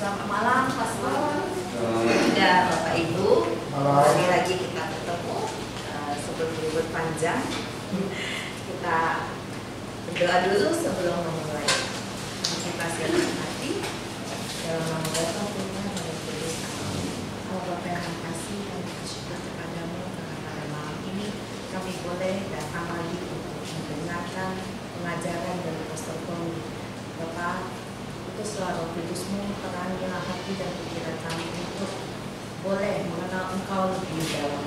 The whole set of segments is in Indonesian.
Selamat malam, Pastor. Dan Bapak Ibu, sekali lagi kita ketemu sebelum libur panjang. Kita berdoa dulu sebelum memulai. Kita siapkan hati dalam nama Bapa, Putra, dan Roh Kudus. Allah Bapa yang kasih dan bersyukur kepadamu karena pada malam ini kami boleh datang lagi untuk mendengarkan pengajaran dari Pastor Tommy. Bapak, utuslah Roh Kudus-Mu, terangilah hati dan pikiran kami untuk boleh mengenal Engkau lebih dalam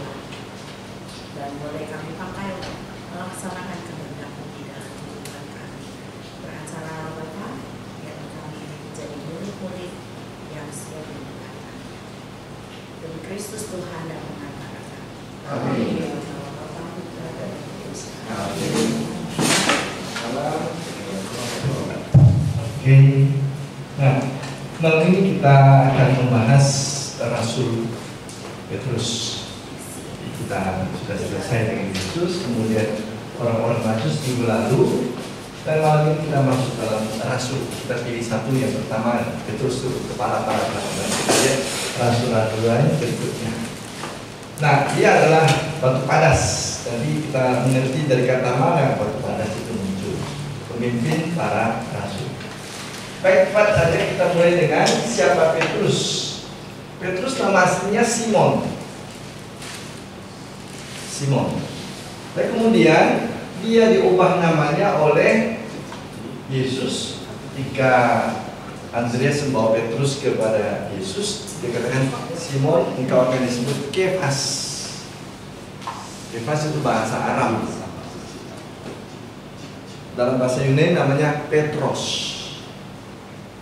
dan boleh kami pakai untuk melaksanakan kehendakmu di dalam kehidupan kami. Beracara Bapa, biar kami ini menjadi murid-murid yang siap dimuliakan. Demi Kristus Tuhan dan pengantar kami. Amin. Bapa, Putra, dan Roh Kudus. Amin. Oke. Nah, malam ini kita akan membahas Rasul Petrus. Kita sudah selesai dengan Yesus, kemudian orang-orang Majus minggu lalu, dan malam ini kita masuk dalam Rasul. Kita pilih satu yang pertama, Petrus itu kepala para rasul, dan kita lihat rasul-rasul lain berikutnya. Nah, dia adalah batu padas. Jadi kita mengerti dari kata mana batu padas itu muncul. Pemimpin para rasul. Baik, cepat saja kita mulai dengan siapa Petrus. Petrus nama aslinya Simon. Dan kemudian dia diubah namanya oleh Yesus ketika Andreas membawa Petrus kepada Yesus. Dia katakan, Simon, engkau akan disebut Kefas. Kefas itu bahasa Aram. Dalam bahasa Yunani namanya Petros.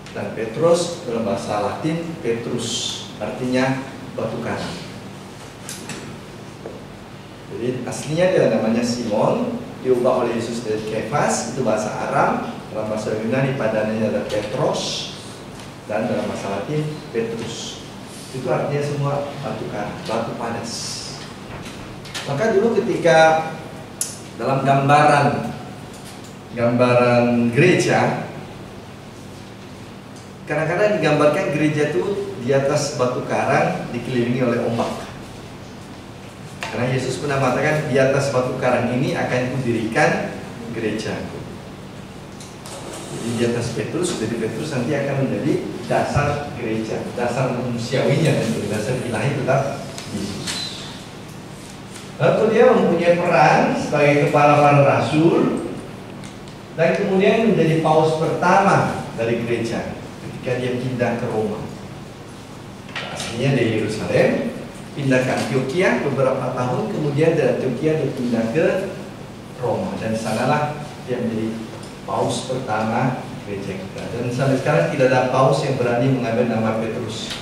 Dan Petrus dalam bahasa Latin Petrus, artinya batu karang. Jadi aslinya dia namanya Simon, diubah oleh Yesus dari Kefas, itu bahasa Aram. Dalam bahasa Yunani padanannya ada Petros, dan dalam bahasa Latin Petrus. Itu artinya semua batu karang, batu padas. Maka dulu ketika dalam gambaran gereja, kadang-kadang digambarkan gereja itu di atas batu karang dikelilingi oleh ombak. Karena Yesus pernah mengatakan di atas batu karang ini akan kudirikan gereja. Jadi di atas Petrus, jadi Petrus nanti akan menjadi dasar gereja, dasar manusiawinya, dan dasar ilahi tetap Yesus. Lalu dia mempunyai peran sebagai kepala para rasul dan kemudian menjadi paus pertama dari gereja ketika dia pindah ke Roma. Aslinya dari Yerusalem, pindah ke Antioquia beberapa tahun, kemudian dari Antioquia dia pindah ke Roma, dan sanalah dia menjadi paus pertama gereja kita. Dan sampai sekarang tidak ada paus yang berani mengambil nama Petrus.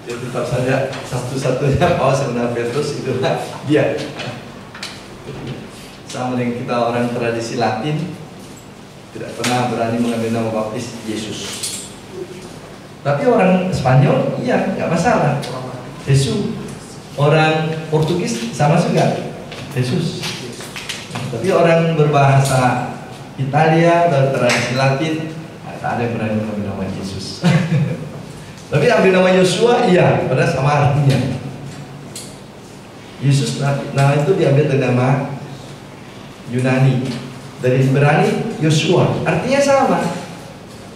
Jadi tetap saja satu-satunya paus yang bernama Petrus itulah dia. Sama dengan kita orang tradisi Latin, tidak pernah berani mengambil nama baptis Yesus. Tapi orang Spanyol, iya, nggak masalah. Yesus. Orang Portugis sama juga, Yesus. Tapi orang berbahasa Italia dan tradisi Latin, tak ada yang berani mengambil nama Yesus. Tapi ambil nama Yosua, iya, padahal sama artinya. Yesus, nama itu diambil dari nama Yunani, dari Ibrani Yosua, artinya sama,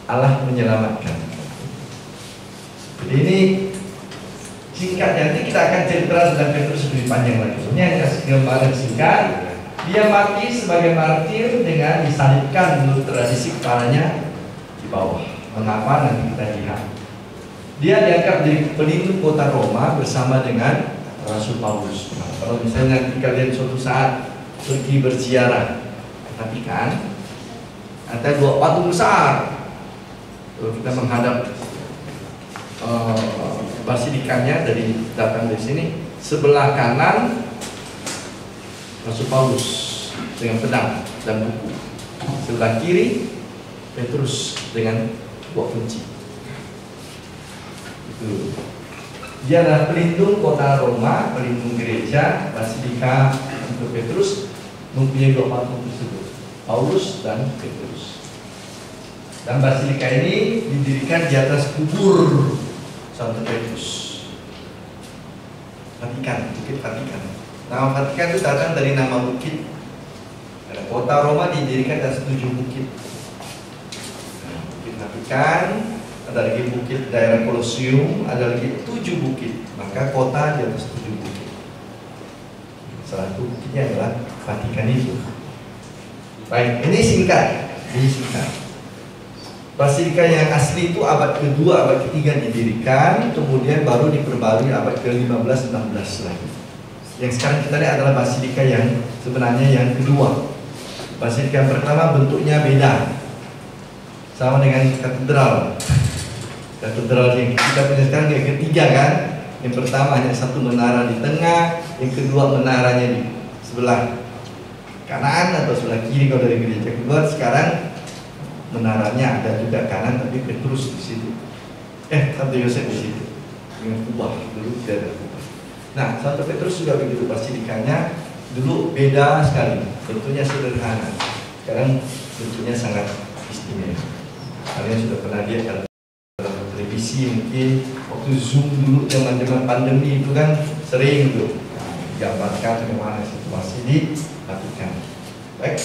Allah menyelamatkan. Jadi ini singkat, nanti kita akan cerita tentang Petrus lebih panjang lagi. Ini yang kasih gambaran singkat. Dia mati sebagai martir dengan disalibkan menurut tradisi, kepalanya di bawah. Mengapa nanti kita lihat. Dia dianggap jadi pelindung kota Roma bersama dengan Rasul Paulus. Nah, kalau misalnya nanti kalian suatu saat pergi berziarah, tapi kan ada dua patung besar. Kalau kita menghadap basilikannya dari datang dari sini, sebelah kanan Rasul Paulus dengan pedang dan buku, sebelah kiri Petrus dengan buah kunci. Itu dia adalah pelindung kota Roma, pelindung gereja, basilika untuk Petrus, mempunyai dua patung tersebut, Paulus dan Petrus. Dan basilika ini didirikan di atas kubur Santo Petrus. Vatikan, Bukit Vatikan. Nama Vatikan itu datang dari nama bukit. Kota Roma didirikan atas 7 bukit. Bukit Vatikan, ada lagi bukit daerah Colosseum, ada lagi 7 bukit. Maka kota di atas 7 bukit. Salah satu bukitnya adalah Vatikan itu. Baik, ini singkat. Basilika yang asli itu abad kedua, abad ketiga didirikan, kemudian baru diperbarui abad ke-15, 16 lagi. Yang sekarang kita lihat adalah basilika yang sebenarnya yang kedua. Basilika yang pertama bentuknya beda, sama dengan katedral. Katedral yang kita punya sekarang yang ketiga kan. Yang pertama hanya satu menara di tengah, yang kedua menaranya di sebelah kanan atau sebelah kiri kalau dari gereja kedua. Sekarang menaranya ada juga kanan, tapi Petrus di situ. Santo Yosef di situ dengan kubah, dulu tidak ada kubah. Nah, Santo Petrus juga begitu, basilikanya dulu beda sekali, bentuknya sederhana. Sekarang bentuknya sangat istimewa. Kalian sudah pernah lihat kalau televisi mungkin waktu Zoom dulu zaman pandemi itu kan sering tuh gambarkan bagaimana situasi di Vatikan. Baik,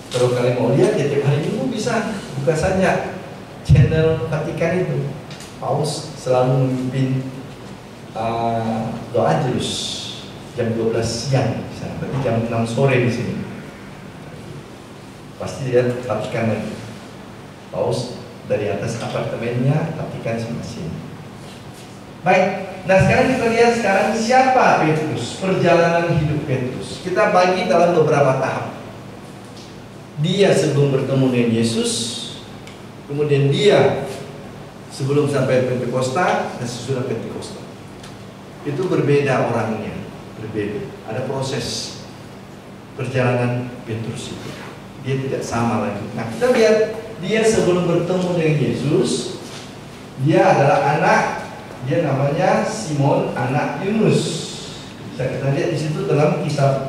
kalau kalian mau lihat ya tiap hari Minggu bisa buka saja channel Vatikan itu. Paus selalu memimpin doa Angelus jam 12 siang, berarti jam 6 sore di sini. Pasti lihat Vatikan lagi. Paus dari atas apartemennya Vatikan masing-masing. Baik, nah sekarang kita lihat siapa Petrus, perjalanan hidup Petrus. Kita bagi dalam beberapa tahap. Dia sebelum bertemu dengan Yesus, kemudian dia sebelum sampai Pentakosta dan sesudah Pentakosta. Itu berbeda orangnya, berbeda. Ada proses perjalanan Petrus itu. Dia tidak sama lagi. Nah, kita lihat dia sebelum bertemu dengan Yesus, dia adalah dia namanya Simon anak Yunus. Bisa kita lihat di situ dalam kisah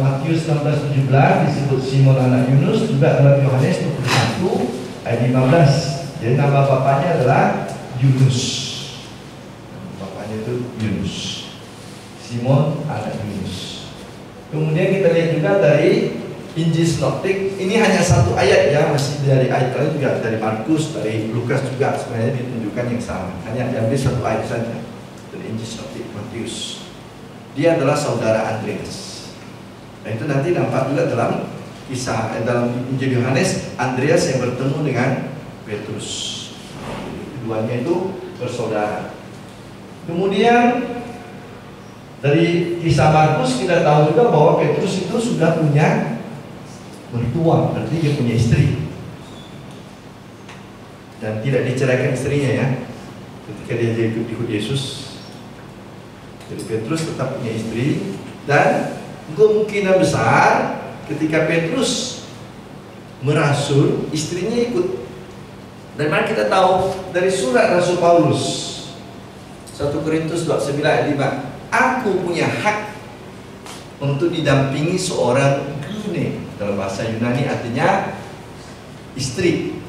Matius 16:17 disebut Simon anak Yunus, juga dalam Yohanes 21 ayat 15. Jadi nama bapaknya adalah Yunus. Bapaknya itu Yunus. Simon anak Yunus. Kemudian kita lihat juga dari Injil Sinoptik, ini hanya satu ayat ya, masih dari ayat lain juga, dari Markus, dari Lukas juga sebenarnya ditunjukkan yang sama. Hanya diambil satu ayat saja dari Injil Sinoptik Matius. Dia adalah saudara Andreas. Nah itu nanti nampak juga dalam kisah dalam Injil Yohanes, Andreas yang bertemu dengan Petrus. Keduanya itu bersaudara. Kemudian dari kisah Markus kita tahu juga bahwa Petrus itu sudah punya mertua, berarti dia punya istri dan tidak diceraikan istrinya ya ketika dia ikut Yesus. Jadi Petrus tetap punya istri, dan kemungkinan besar ketika Petrus merasul, istrinya ikut. Dan mana kita tahu dari surat Rasul Paulus 1 Korintus 29 ayat 5, aku punya hak untuk didampingi seorang gune. Dalam bahasa Yunani artinya istri,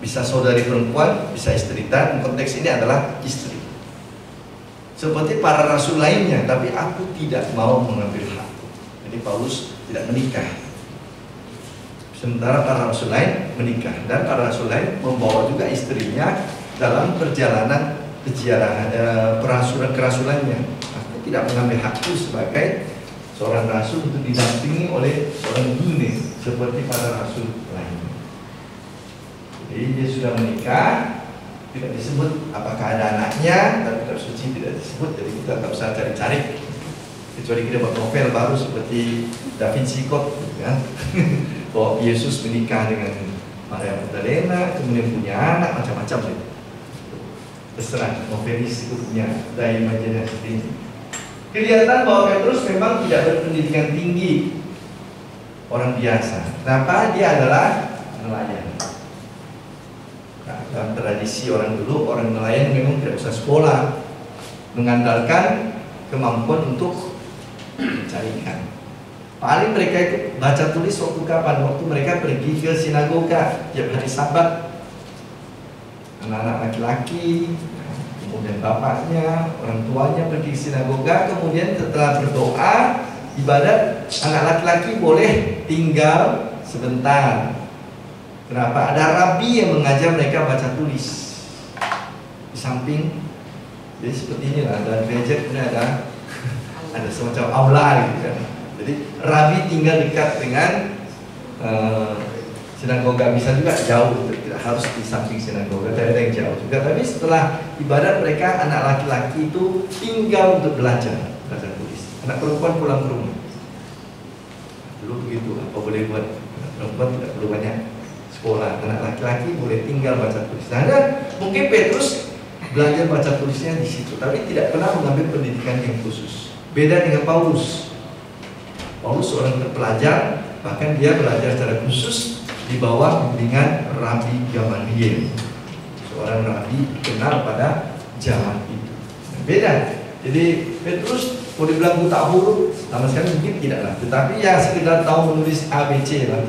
bisa saudari perempuan, bisa istri, dan konteks ini adalah istri. Seperti para rasul lainnya, tapi aku tidak mau mengambil hak. Jadi Paulus tidak menikah. Sementara para rasul lain menikah, dan para rasul lain membawa juga istrinya dalam perjalanan kerasulannya. Aku tidak mengambil hakku sebagai seorang rasul untuk didampingi oleh seorang gune seperti para rasul lainnya. Jadi dia sudah menikah, tidak disebut apakah ada anaknya, tapi kitab suci tidak disebut, jadi kita tak usah cari-cari. Kecuali kita buat novel baru seperti Da Vinci Code, kan? Bahwa Yesus menikah dengan Maria Magdalena, kemudian punya anak, macam-macam gitu. Terserah novelis itu punya daya imajinasi tinggi. Kelihatan bahwa Petrus memang tidak berpendidikan tinggi, orang biasa. Kenapa? Dia adalah nelayan. Nah, dalam tradisi orang dulu, orang nelayan memang tidak usah sekolah, mengandalkan kemampuan untuk mencari ikan. Paling mereka itu baca tulis waktu kapan? Waktu mereka pergi ke sinagoga tiap hari Sabat. Anak-anak laki-laki, kemudian bapaknya, orang tuanya pergi ke sinagoga. Kemudian setelah berdoa, ibadat, anak laki-laki boleh tinggal sebentar. Kenapa? Ada rabi yang mengajar mereka baca tulis di samping. Jadi seperti ini lah, ada gereja kemudian ada semacam aula gitu kan. Jadi rabi tinggal dekat dengan sinagoga, bisa juga jauh, tidak harus di samping sinagoga, ada yang jauh juga. Tapi setelah ibadat mereka anak laki-laki itu tinggal untuk belajar baca tulis. Anak perempuan pulang ke rumah. Dulu begitu, apa boleh buat? Anak perempuan tidak perlu banyak sekolah, anak laki-laki boleh tinggal baca tulis. Nah, mungkin Petrus belajar baca tulisnya di situ, tapi tidak pernah mengambil pendidikan yang khusus. Beda dengan Paulus. Paulus seorang terpelajar, bahkan dia belajar secara khusus di bawah bimbingan Rabi Gamaliel, seorang rabi dikenal pada zaman itu. Beda. Jadi Petrus boleh bilang buta huruf, sama sekali mungkin tidak lah. Tetapi ya sekedar tahu menulis ABC lah.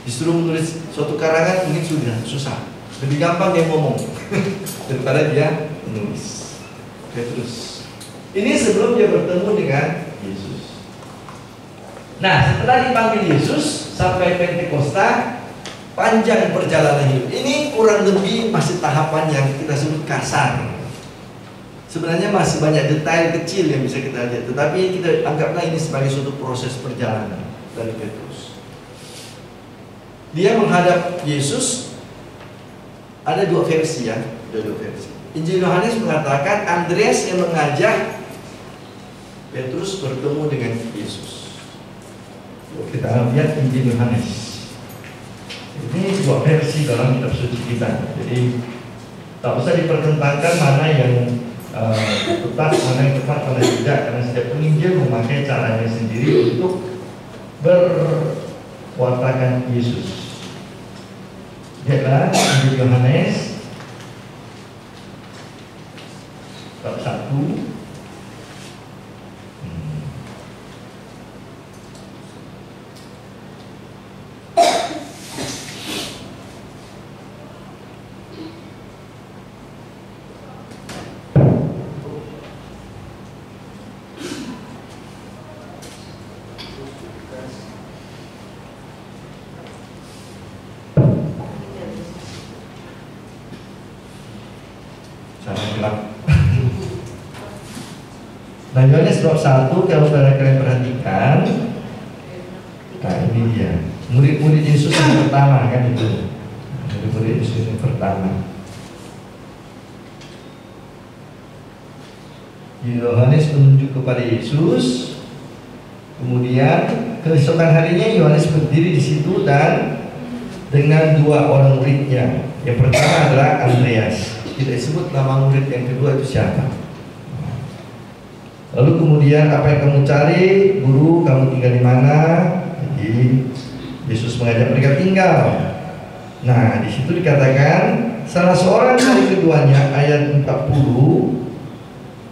Disuruh menulis suatu karangan mungkin sudah susah. Lebih gampang dia ngomong daripada dia menulis. Petrus. Ini sebelum dia bertemu dengan Yesus. Nah, setelah dipanggil Yesus sampai Pentakosta, panjang perjalanan hidup. Ini kurang lebih masih tahapan yang kita sebut kasar. Sebenarnya masih banyak detail kecil yang bisa kita lihat, tetapi kita anggaplah ini sebagai suatu proses perjalanan dari Petrus. Dia menghadap Yesus. Ada dua versi ya, ada dua versi. Injil Yohanes mengatakan Andreas yang mengajak Petrus bertemu dengan Yesus. Kita lihat Injil Yohanes. Ini dua versi dalam kitab suci kita. Jadi tak usah dipertentangkan mana yang tepat, mana yang tepat, mana yang tidak, karena setiap penginjil memakai caranya sendiri untuk berwartakan Yesus. Lihatlah Injil Yohanes bab 1. Nah, Yohanes bab 1, kalau kalian perhatikan, nah ini dia murid-murid Yesus yang pertama kan itu, murid-murid Yesus yang pertama. Yohanes menunjuk kepada Yesus. Kemudian keesokan harinya Yohanes berdiri di situ dan dengan dua orang muridnya. Yang pertama adalah Andreas. Tidak disebut nama murid yang kedua itu siapa. Lalu kemudian, apa yang kamu cari, guru? Kamu tinggal di mana? Jadi Yesus mengajak mereka tinggal. Nah, di situ dikatakan salah seorang dari keduanya, ayat 40,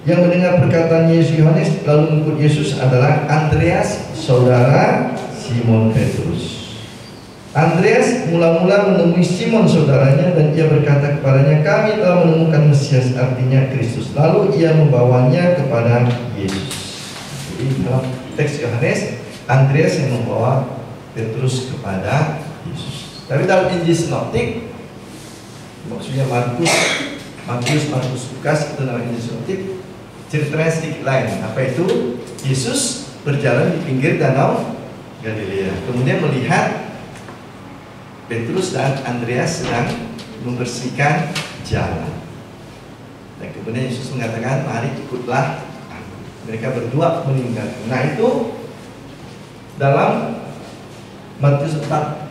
yang mendengar perkataan Yesus Yohanes lalu mengikut Yesus adalah Andreas, saudara Simon Petrus. Andreas mula-mula menemui Simon saudaranya dan ia berkata kepadanya, kami telah menemukan Mesias, artinya Kristus. Lalu ia membawanya kepada Yesus. Jadi dalam teks Yohanes, Andreas yang membawa Petrus kepada Yesus. Tapi dalam Injil Sinoptik, maksudnya Markus, Lukas, itu namanya Injil Sinoptik, ceritanya sedikit lain. Apa itu? Yesus berjalan di pinggir danau Galilea, kemudian melihat Petrus dan Andreas sedang membersihkan jalan. Dan kemudian Yesus mengatakan, mari ikutlah aku. Mereka berdua meninggalkan. Nah, itu dalam Matius 4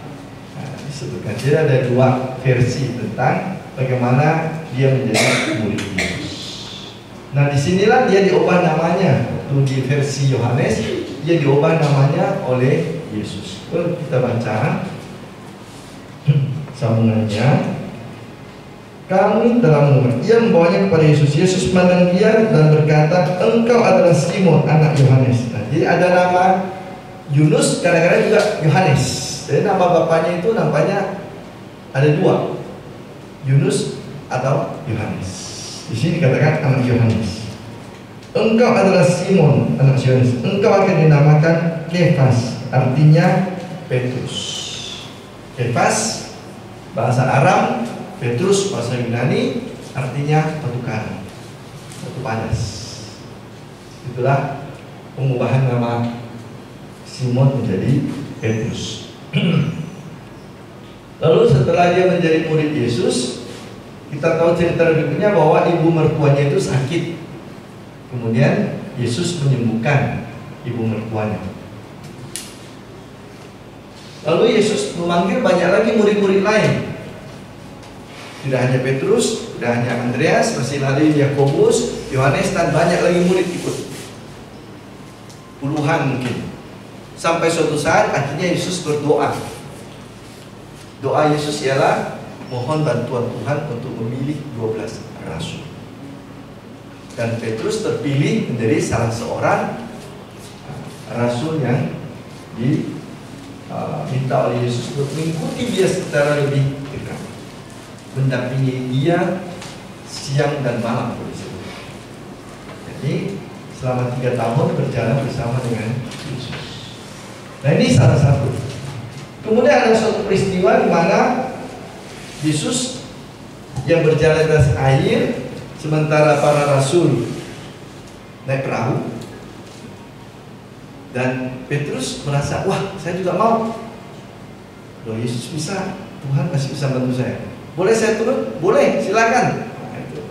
disebutkan. Jadi ada dua versi tentang bagaimana dia menjadi murid Yesus. Nah, disinilah dia diubah namanya. Waktu di versi Yohanes, dia diubah namanya oleh Yesus. Kalau kita baca sambungannya, Kami telah menemukan. Ia membawanya kepada Yesus. Yesus memandang dia dan berkata, engkau adalah Simon anak Yohanes. Nah, jadi ada nama Yunus, kadang-kadang juga Yohanes. Jadi nama bapaknya itu nampaknya ada dua, Yunus atau Yohanes. Di sini dikatakan anak Yohanes. Engkau adalah Simon anak Yohanes. Engkau akan dinamakan Kefas, artinya Petrus. Kefas bahasa Aram, Petrus bahasa Yunani, artinya batu karang, batu panas. Itulah pengubahan nama Simon menjadi Petrus. Lalu setelah dia menjadi murid Yesus, kita tahu cerita berikutnya bahwa ibu mertuanya itu sakit. Kemudian Yesus menyembuhkan ibu mertuanya. Lalu Yesus memanggil banyak lagi murid-murid lain. Tidak hanya Petrus, tidak hanya Andreas, masih ada Yakobus, Yohanes, dan banyak lagi murid ikut. Puluhan mungkin. Sampai suatu saat akhirnya Yesus berdoa. Doa Yesus ialah mohon bantuan Tuhan untuk memilih 12 rasul. Dan Petrus terpilih menjadi salah seorang rasul yang diminta oleh Yesus untuk mengikuti dia secara lebih dekat, mendampingi dia siang dan malam. Jadi selama 3 tahun berjalan bersama dengan Yesus. Nah, ini salah satu. Kemudian ada suatu peristiwa di mana Yesus yang berjalan di atas air, sementara para rasul naik perahu, dan Petrus merasa, wah, saya juga mau. Loh, Yesus bisa, Tuhan masih bisa bantu saya. Boleh saya turun? Boleh, silakan. Nah, itu.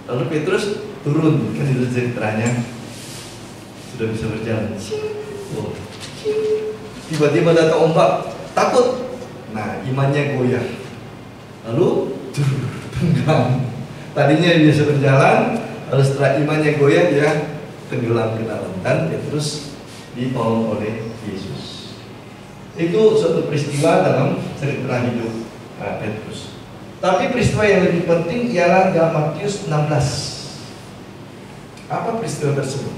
Lalu Petrus turun, kan itu ceritanya sudah bisa berjalan. Oh. Tiba-tiba datang ombak, takut. Nah, imannya goyah. Lalu tenggelam. Tadinya dia bisa berjalan, lalu setelah imannya goyah dia tenggelam ke dalam, dan Petrus ditolong oleh Yesus. Itu suatu peristiwa dalam cerita hidup Petrus. Tapi peristiwa yang lebih penting ialah dalam Matius 16. Apa peristiwa tersebut?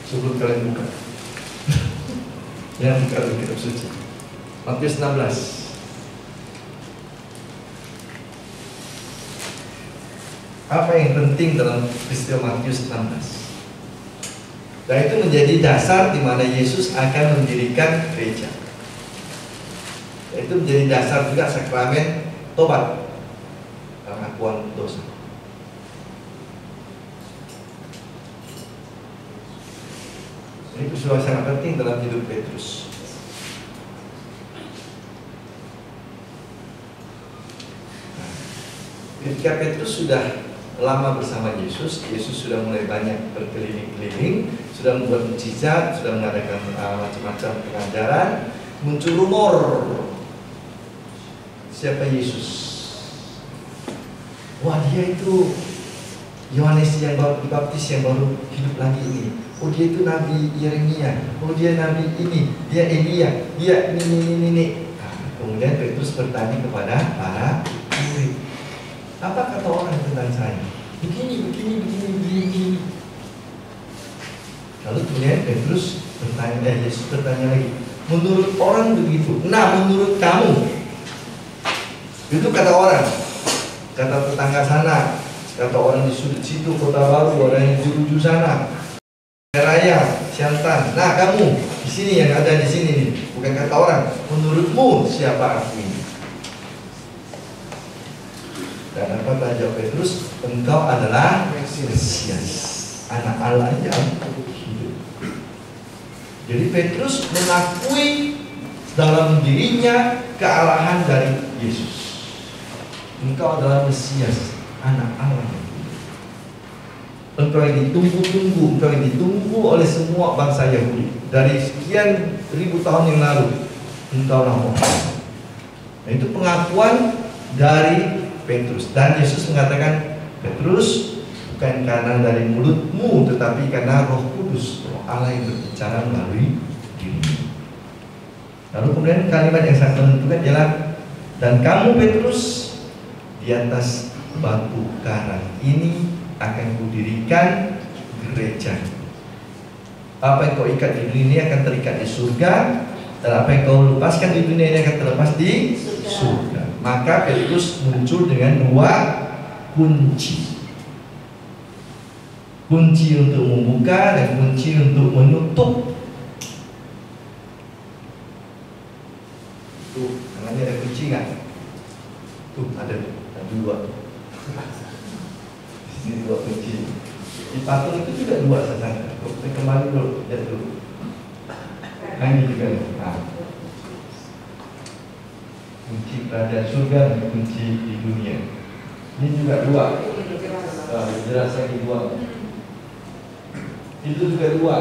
Sebelum kalian buka. Ya, buka kitab suci. Matius 16. Apa yang penting dalam peristiwa Matius 16? Dan itu menjadi dasar di mana Yesus akan mendirikan gereja. Itu menjadi dasar juga sakramen tobat, pengakuan dosa. Ini peristiwa sangat penting dalam hidup Petrus. Nah, ketika Petrus sudah lama bersama Yesus, Yesus sudah mulai banyak berkeliling-keliling, sudah membuat mukjizat, sudah mengadakan macam-macam pengajaran. Muncul rumor, siapa Yesus? Wah, dia itu Yohanes yang baru dibaptis, yang baru hidup lagi ini. Oh, dia itu Nabi Yeremia. Oh, dia Nabi ini, dia Elia, dia ini. Nah, kemudian Petrus bertanya kepada para murid, apa kata orang tentang saya? Begini. Lalu kemudian Petrus bertanya, Yesus bertanya lagi, menurut orang begitu. Nah, menurut kamu? Itu kata orang, kata tetangga sana, kata orang di sudut situ, kota baru, orang yang juru sana, raya, Siantan. Nah, kamu di sini yang ada di sini nih, bukan kata orang. Menurutmu siapa aku ini? Dan apa tanya Petrus? Engkau adalah Mesias, anak Allah yang hidup. Jadi Petrus mengakui dalam dirinya kealahan dari Yesus. Engkau adalah Mesias, anak Allah yang hidup. Engkau yang ditunggu-tunggu, engkau yang ditunggu oleh semua bangsa Yahudi dari sekian ribu tahun yang lalu. Engkau lah Muhammad. Nah, itu pengakuan dari Petrus. Dan Yesus mengatakan, Petrus, bukan karena dari mulutmu, tetapi karena Roh Kudus, Roh Allah yang berbicara melalui dirimu. Lalu kemudian kalimat yang sangat menentukan ialah, dan kamu Petrus, di atas batu karang ini akan kudirikan gereja. Apa yang kau ikat di dunia ini akan terikat di surga, dan apa yang kau lepaskan di dunia ini akan terlepas di surga. Maka Petrus muncul dengan dua kunci. Kunci untuk membuka dan kunci untuk menutup. Tuh, tangannya ada kunci nggak? Tuh, ada dua. Di sini dua kunci. Di patung itu juga dua sasaran. Kita kembali dulu, lihat dulu. Nah, ini juga. Nah. Kunci kerajaan surga dan kunci di dunia. Ini juga dua. Jelas lagi dua. Itu juga dua.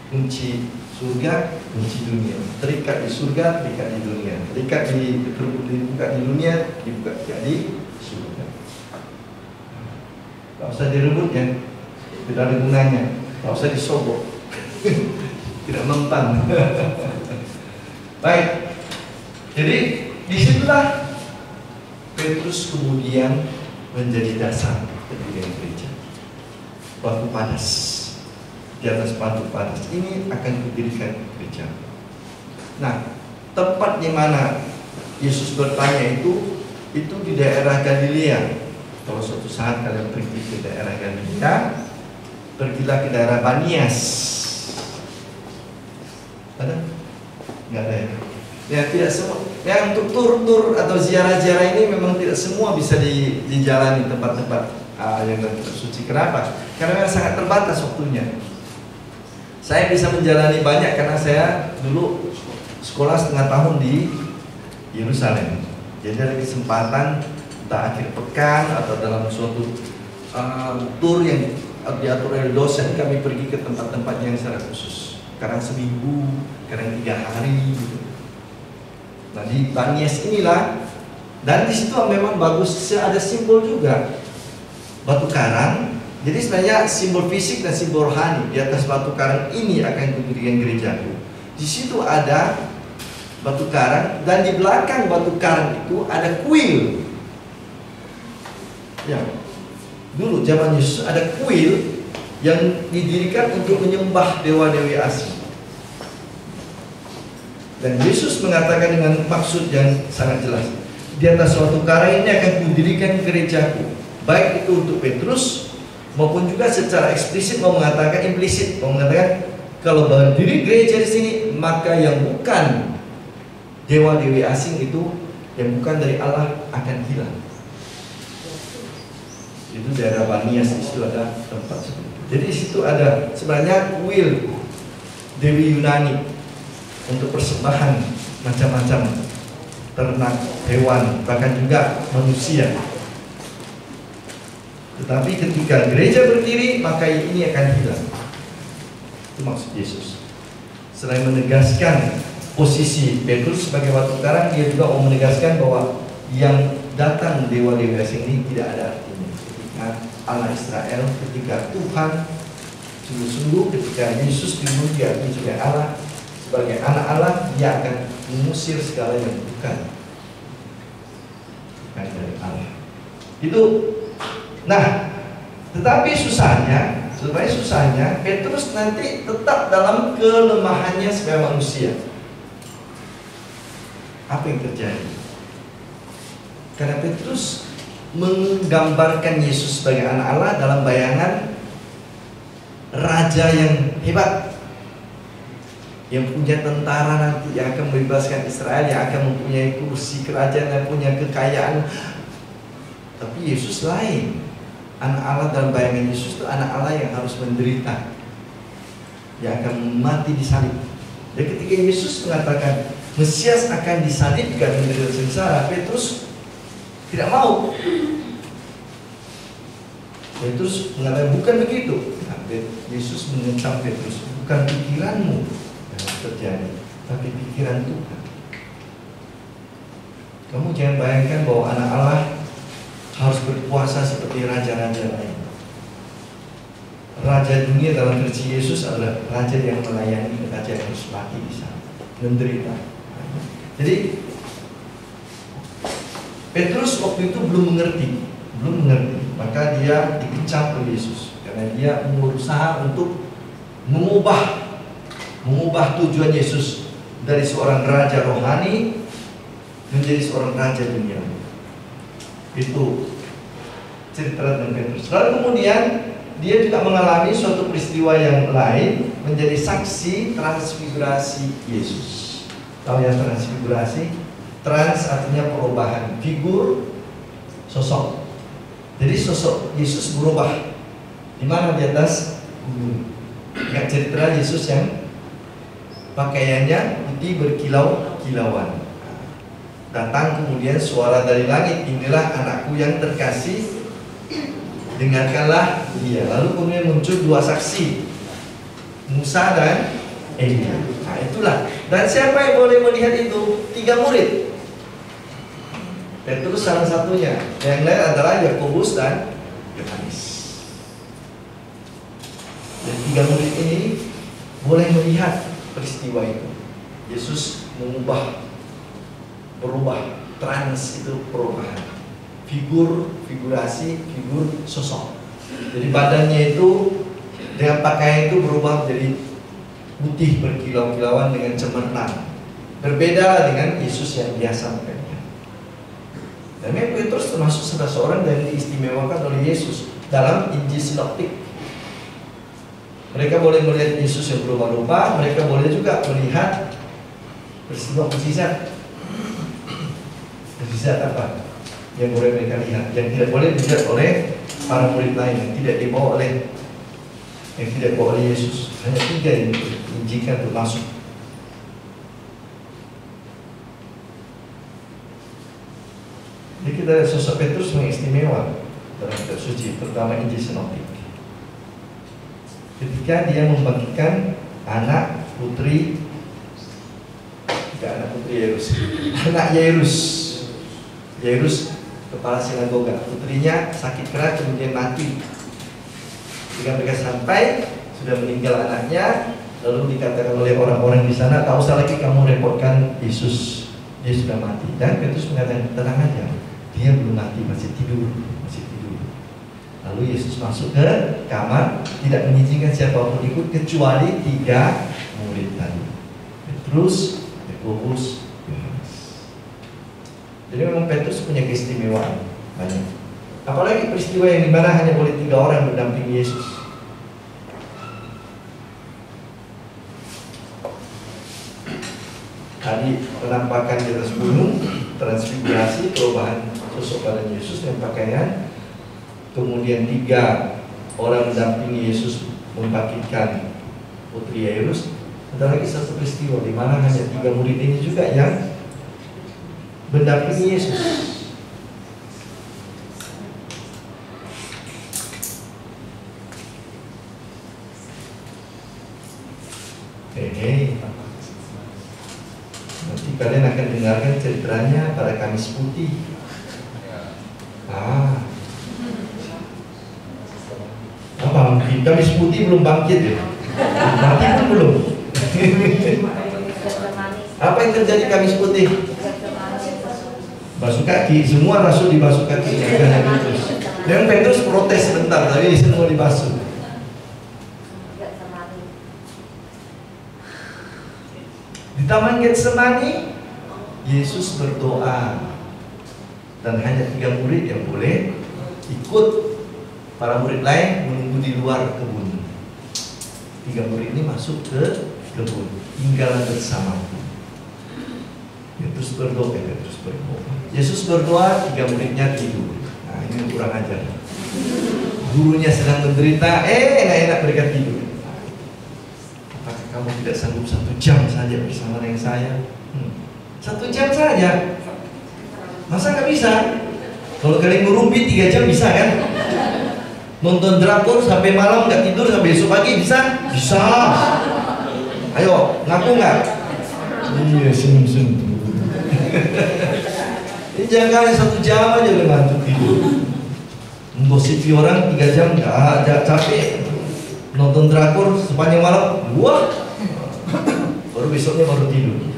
Kunci surga, kunci dunia. Terikat di surga, terikat di dunia. Terikat dibuka di dunia, dibuka di surga. Tak usah direbut ya, tidak ada gunanya. Tak usah disobok, tidak mempan. Baik. Jadi disitulah Petrus kemudian menjadi dasar pendirian gereja. Batu padas, di atas batu padas ini akan didirikan gereja. Nah, tempat di mana Yesus bertanya itu di daerah Galilea. Kalau suatu saat kalian pergi ke daerah Galilea, pergilah ke daerah Banias. Ada? Nggak ada ya? Ya tidak semua. Ya untuk tur atau ziarah-ziarah ini memang tidak semua bisa dijalani tempat-tempat yang suci. Kenapa? Karena memang sangat terbatas waktunya. Saya bisa menjalani banyak karena saya dulu sekolah setengah tahun di Yerusalem. Jadi ada kesempatan entah akhir pekan atau dalam suatu tur yang diatur oleh dosen, kami pergi ke tempat-tempat yang secara khusus. Kadang seminggu, kadang 3 hari gitu. Nah di Banias inilah, dan di situ memang bagus, ada simbol juga batu karang. Jadi sebenarnya simbol fisik dan simbol rohani. Di atas batu karang ini akan kudirikan gerejaku. Di situ ada batu karang, dan di belakang batu karang itu ada kuil. Ya, dulu zaman Yesus ada kuil yang didirikan untuk menyembah dewa-dewi asing. Dan Yesus mengatakan dengan maksud yang sangat jelas, di atas suatu karang ini akan kudirikan gerejaku. Baik itu untuk Petrus maupun juga secara eksplisit mau mengatakan, implisit mau mengatakan, kalau berdiri gereja di sini, maka yang bukan dewa-dewi asing itu, yang bukan dari Allah akan hilang. Itu daerah Banias, di situ ada tempat seperti itu. Jadi di situ ada sebenarnya kuil Dewi Yunani untuk persembahan macam-macam ternak, hewan, bahkan juga manusia. Tetapi ketika gereja berdiri, maka ini akan hilang. Itu maksud Yesus. Selain menegaskan posisi Petrus sebagai batu karang, dia juga mau menegaskan bahwa yang datang dewa-dewi asing ini tidak ada artinya. Ketika Allah Israel, ketika Tuhan sungguh-sungguh, ketika Yesus dimuliakan sebagai Allah, sebagai anak Allah, dia akan mengusir segala yang bukan dari Allah. Itu. Nah, tetapi susahnya Petrus nanti tetap dalam kelemahannya sebagai manusia. Apa yang terjadi? Karena Petrus menggambarkan Yesus sebagai anak Allah dalam bayangan raja yang hebat, yang punya tentara nanti, yang akan membebaskan Israel, yang akan mempunyai kursi kerajaan, yang punya kekayaan. Tapi Yesus lain. Anak Allah dalam bayangan Yesus itu anak Allah yang harus menderita, yang akan mati disalib. Dan ketika Yesus mengatakan Mesias akan disalibkan, menderita sengsara, Petrus tidak mau. Petrus mengatakan bukan begitu. Nah, Yesus menentang Petrus, bukan pikiranmu terjadi, tapi pikiran Tuhan. Kamu jangan bayangkan bahwa anak Allah harus berpuasa seperti raja-raja lain. Raja dunia dalam versi Yesus adalah raja yang melayani, raja yang harus mati di sana, menderita. Jadi Petrus waktu itu belum mengerti, maka dia dikecam oleh Yesus karena dia berusaha untuk mengubah tujuan Yesus dari seorang raja rohani menjadi seorang raja dunia. Itu cerita tentang Petrus. Lalu kemudian dia juga mengalami suatu peristiwa yang lain, menjadi saksi transfigurasi Yesus. Tahu yang transfigurasi? Trans artinya perubahan figur, sosok. Jadi sosok Yesus berubah. Di mana di atas gunung. Ingat cerita Yesus yang pakaiannya putih berkilau-kilauan. Datang kemudian suara dari langit, inilah anakku yang terkasih, dengarkanlah dia. Lalu kemudian muncul dua saksi, Musa dan Elia. Nah itulah. Dan siapa yang boleh melihat itu? 3 murid. Petrus salah satunya. Yang lain adalah Yakobus dan Yohanes. Dan 3 murid ini boleh melihat peristiwa itu. Yesus berubah, trans itu perubahan, figurasi, figur sosok. Jadi badannya itu dengan pakaian itu berubah menjadi putih berkilau-kilauan dengan cemerlang. Berbeda dengan Yesus yang biasa pakainya. Dan Petrus termasuk salah seorang yang diistimewakan oleh Yesus dalam Injil Sinoptik. Mereka boleh melihat Yesus yang berubah-ubah, mereka boleh juga melihat peristiwa mukjizat. Mukjizat apa yang boleh mereka lihat, yang tidak boleh dilihat oleh para murid lain, yang tidak dibawa oleh Yesus. Hanya 3 yang diizinkan untuk masuk. Jadi kita lihat sosok Petrus yang istimewa dalam kitab suci, terutama Injil Sinoptik. Ketika dia membangkitkan anak putri Yairus, kepala sinagoga. Putrinya sakit keras kemudian mati. Ketika mereka sampai, sudah meninggal anaknya, lalu dikatakan oleh orang-orang di sana, tak usah lagi kamu repotkan Yesus, dia sudah mati. Dan Petrus mengatakan, tenang aja, dia belum mati, masih tidur. Lalu Yesus masuk ke kamar, tidak mengizinkan siapapun ikut kecuali 3 murid tadi, Petrus, Yakobus, Yohanes. Jadi memang Petrus punya keistimewaan banyak. Apalagi peristiwa yang dimana hanya boleh 3 orang mendampingi Yesus. Tadi penampakan di atas gunung, transfigurasi, perubahan sosok badan Yesus dan pakaian. Kemudian 3 orang mendampingi Yesus membangkitkan putri Yairus. Ada lagi satu peristiwa di mana hanya 3 murid ini juga yang mendampingi Yesus. Nanti kalian akan dengarkan ceritanya pada Kamis Putih. Apa? Kamis Putih belum bangkit ya? Mati pun belum. Apa yang terjadi Kamis Putih? Basuh kaki, semua rasul dibasuh kaki. Yang Petrus protes sebentar, tapi semua dibasuh. Di Taman Getsemani, Yesus berdoa dan hanya 3 murid yang boleh ikut. Para murid lain menunggu di luar kebun. 3 murid ini masuk ke kebun, tinggal bersama. Yesus berdoa. Yesus berdoa, 3 muridnya tidur. Nah ini kurang ajar. Gurunya sedang menderita, enak-enak mereka tidur. Apakah kamu tidak sanggup 1 jam saja bersama dengan saya? 1 jam saja. Masa nggak bisa? Kalau kalian ngerumpi 3 jam bisa kan? Nonton drakor sampai malam nggak tidur sampai besok pagi bisa? Bisa. Ayo ngaku nggak? Iya senyum. Ini jangan 1 jam aja udah ngantuk tidur. Menggosipi orang 3 jam nggak capek. Nonton drakor sepanjang malam, wah. Baru besoknya baru tidur.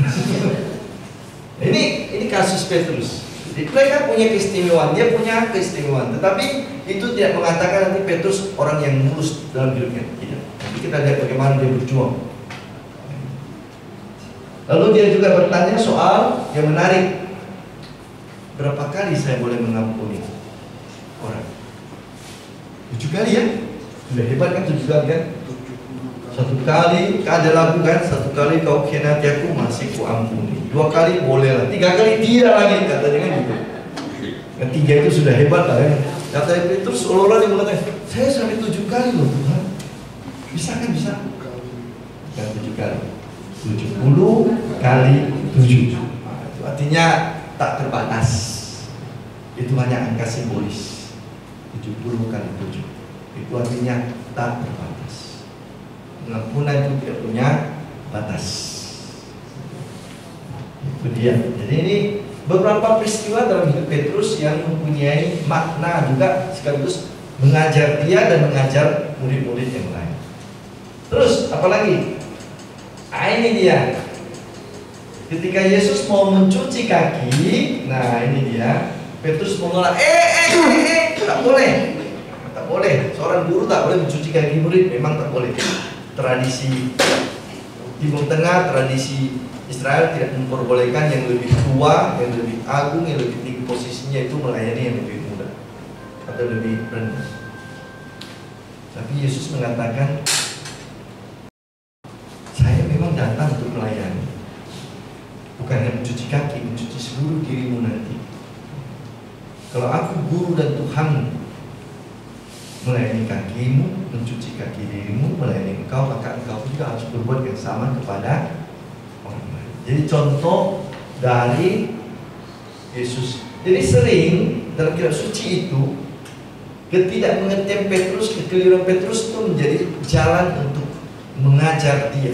Ini kasus Petrus. Jadi mereka punya keistimewaan, dia punya keistimewaan. Tetapi itu tidak mengatakan nanti Petrus orang yang mulus dalam hidupnya. Tidak. Nanti kita lihat bagaimana dia berjuang. Lalu dia juga bertanya soal yang menarik. Berapa kali saya boleh mengampuni orang? 7 kali ya? Sudah hebat kan 7 kali kan? 1 kali ada lakukan, 1 kali kau khianati aku masih ku ampuni. 2 kali boleh lah, 3 kali tidak lagi, katanya kan gitu. Yang 3 itu sudah hebat lah ya. Kata Petrus seolah-olah dia mengatakan, saya sampai 7 kali loh Tuhan. Bisa kan? Bisa. Bukan 7 kali, 70 kali 7. Itu artinya tak terbatas. Itu hanya angka simbolis. 70 kali 7. Itu artinya tak terbatas. Pengampunan itu tidak punya batas. Itu dia. Jadi ini beberapa peristiwa dalam hidup Petrus yang mempunyai makna juga sekaligus mengajar dia dan mengajar murid-murid yang lain. Terus apalagi? Ini dia. Ketika Yesus mau mencuci kaki, nah ini dia. Petrus menolak. Tak boleh. Tak boleh. Seorang guru tak boleh mencuci kaki murid. Memang tak boleh. Tradisi Timur Tengah, tradisi Israel tidak memperbolehkan yang lebih tua, yang lebih agung, yang lebih tinggi posisinya itu melayani yang lebih muda atau lebih rendah. Tapi Yesus mengatakan, saya memang datang untuk melayani, bukan hanya mencuci kaki, mencuci seluruh dirimu nanti. Kalau aku guru dan Tuhan melayani kakimu, mencuci kaki dirimu, melayani engkau, maka engkau juga harus berbuat yang sama kepada orang lain. Jadi contoh dari Yesus. Jadi sering dalam kitab suci itu ketidakmengertian Petrus, kekeliruan Petrus itu menjadi jalan untuk mengajar dia,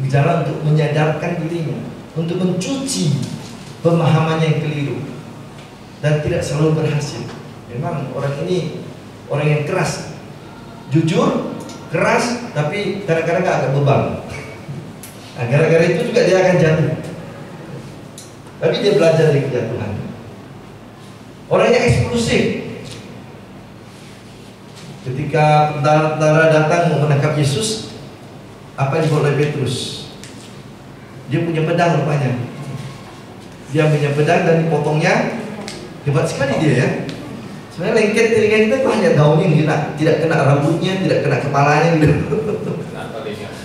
jalan untuk menyadarkan dirinya, untuk mencuci pemahamannya yang keliru dan tidak selalu berhasil. Memang orang ini orang yang keras, jujur, keras, tapi kadang-kadang agak beban. Nah, gara-gara itu juga dia akan jatuh. Tapi dia belajar dari kejatuhan. Orang yang eksklusif. Ketika tentara datang mau menangkap Yesus, apa yang dibuat oleh Petrus? Dia punya pedang rupanya. Dia punya pedang dan dipotongnya. Hebat sekali dia ya. Sebenarnya lengket telinga kita itu hanya daunnya gitu, tidak kena rambutnya, tidak kena kepalanya gitu.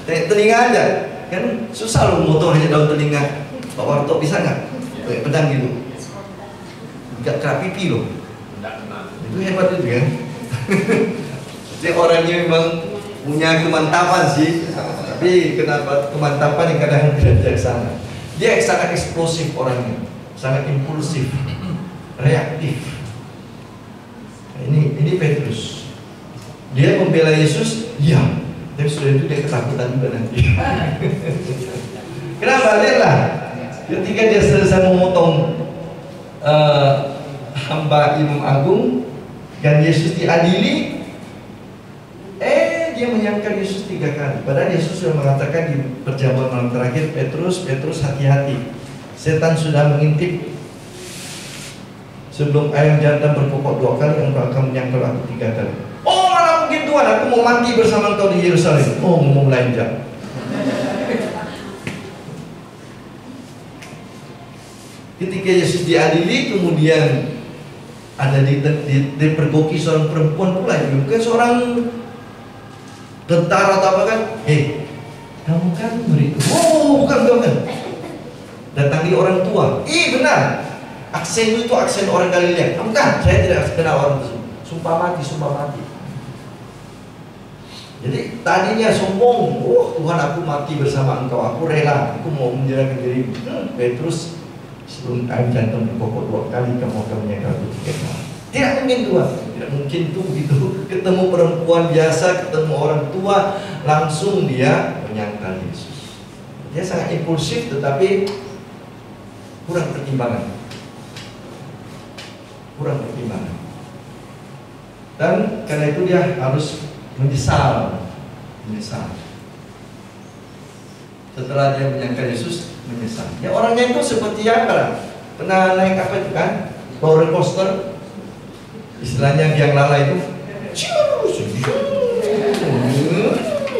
Telinga aja. Kan susah loh memotong hanya daun telinga. Pak Warto bisa nggak? Pakai pedang gitu. Nggak kena pipi loh. Itu hebat itu kan. Jadi orangnya memang punya kemantapan sih. Tapi kenapa kemantapan yang kadang tidak bijaksana? Dia sangat eksplosif orangnya, sangat impulsif, reaktif. Nah, ini Petrus. Dia membela Yesus, ya. Tapi sudah itu dia ketakutan juga nanti. Kenapa? Lihatlah. Ketika dia selesai memotong hamba Imam Agung dan Yesus diadili, dia menyangkal Yesus 3 kali. Padahal Yesus sudah mengatakan di perjamuan malam terakhir, Petrus, hati-hati. Setan sudah mengintip. Sebelum ayam jantan berkokok 2 kali, engkau akan menyangkal aku 3 kali. Oh, mana mungkin Tuhan, aku mau mati bersama engkau di Yerusalem. Oh, ngomong belanja. Ketika Yesus diadili, kemudian ada dipergoki seorang perempuan pula, bukan seorang tentara atau apa kan? Kamu kan murid. Oh, bukan. Datangi orang tua. Benar. Aksen itu aksen orang Galilea. Bukan, saya tidak kenal orang tersebut. Sumpah mati. Jadi tadinya sombong. Tuhan, aku mati bersama engkau. Aku rela. Aku mau menyerahkan dirimu. Petrus, sebelum ayam jantung berkokok 2 kali, kamu akan menyangkal aku 3 kali. Tidak mungkin Tuhan. Tidak mungkin tuh begitu. Ketemu perempuan biasa, ketemu orang tua, langsung dia menyangkal Yesus. Dia sangat impulsif, tetapi kurang pertimbangan. Dan karena itu dia harus menyesal. Setelah dia menyangka Yesus, menyesal. Ya orangnya itu seperti apa? Pernah naik apa itu kan? Roller coaster. Istilahnya biang lala itu.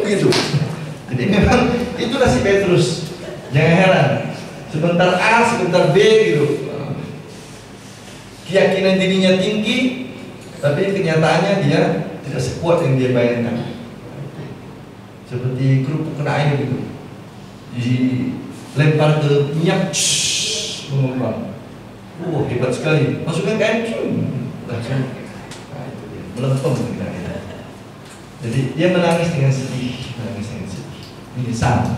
Gitu. Jadi memang itulah si Petrus. Jangan heran. Sebentar A, sebentar B gitu. Keyakinan dirinya tinggi, tapi kenyataannya dia tidak sekuat yang dia bayangkan. Seperti kerupuk kena air gitu, dilempar ke minyak, mengembang. Hebat sekali. Masukkan ke air, langsung melempem. Jadi dia menangis dengan sedih, menyesal.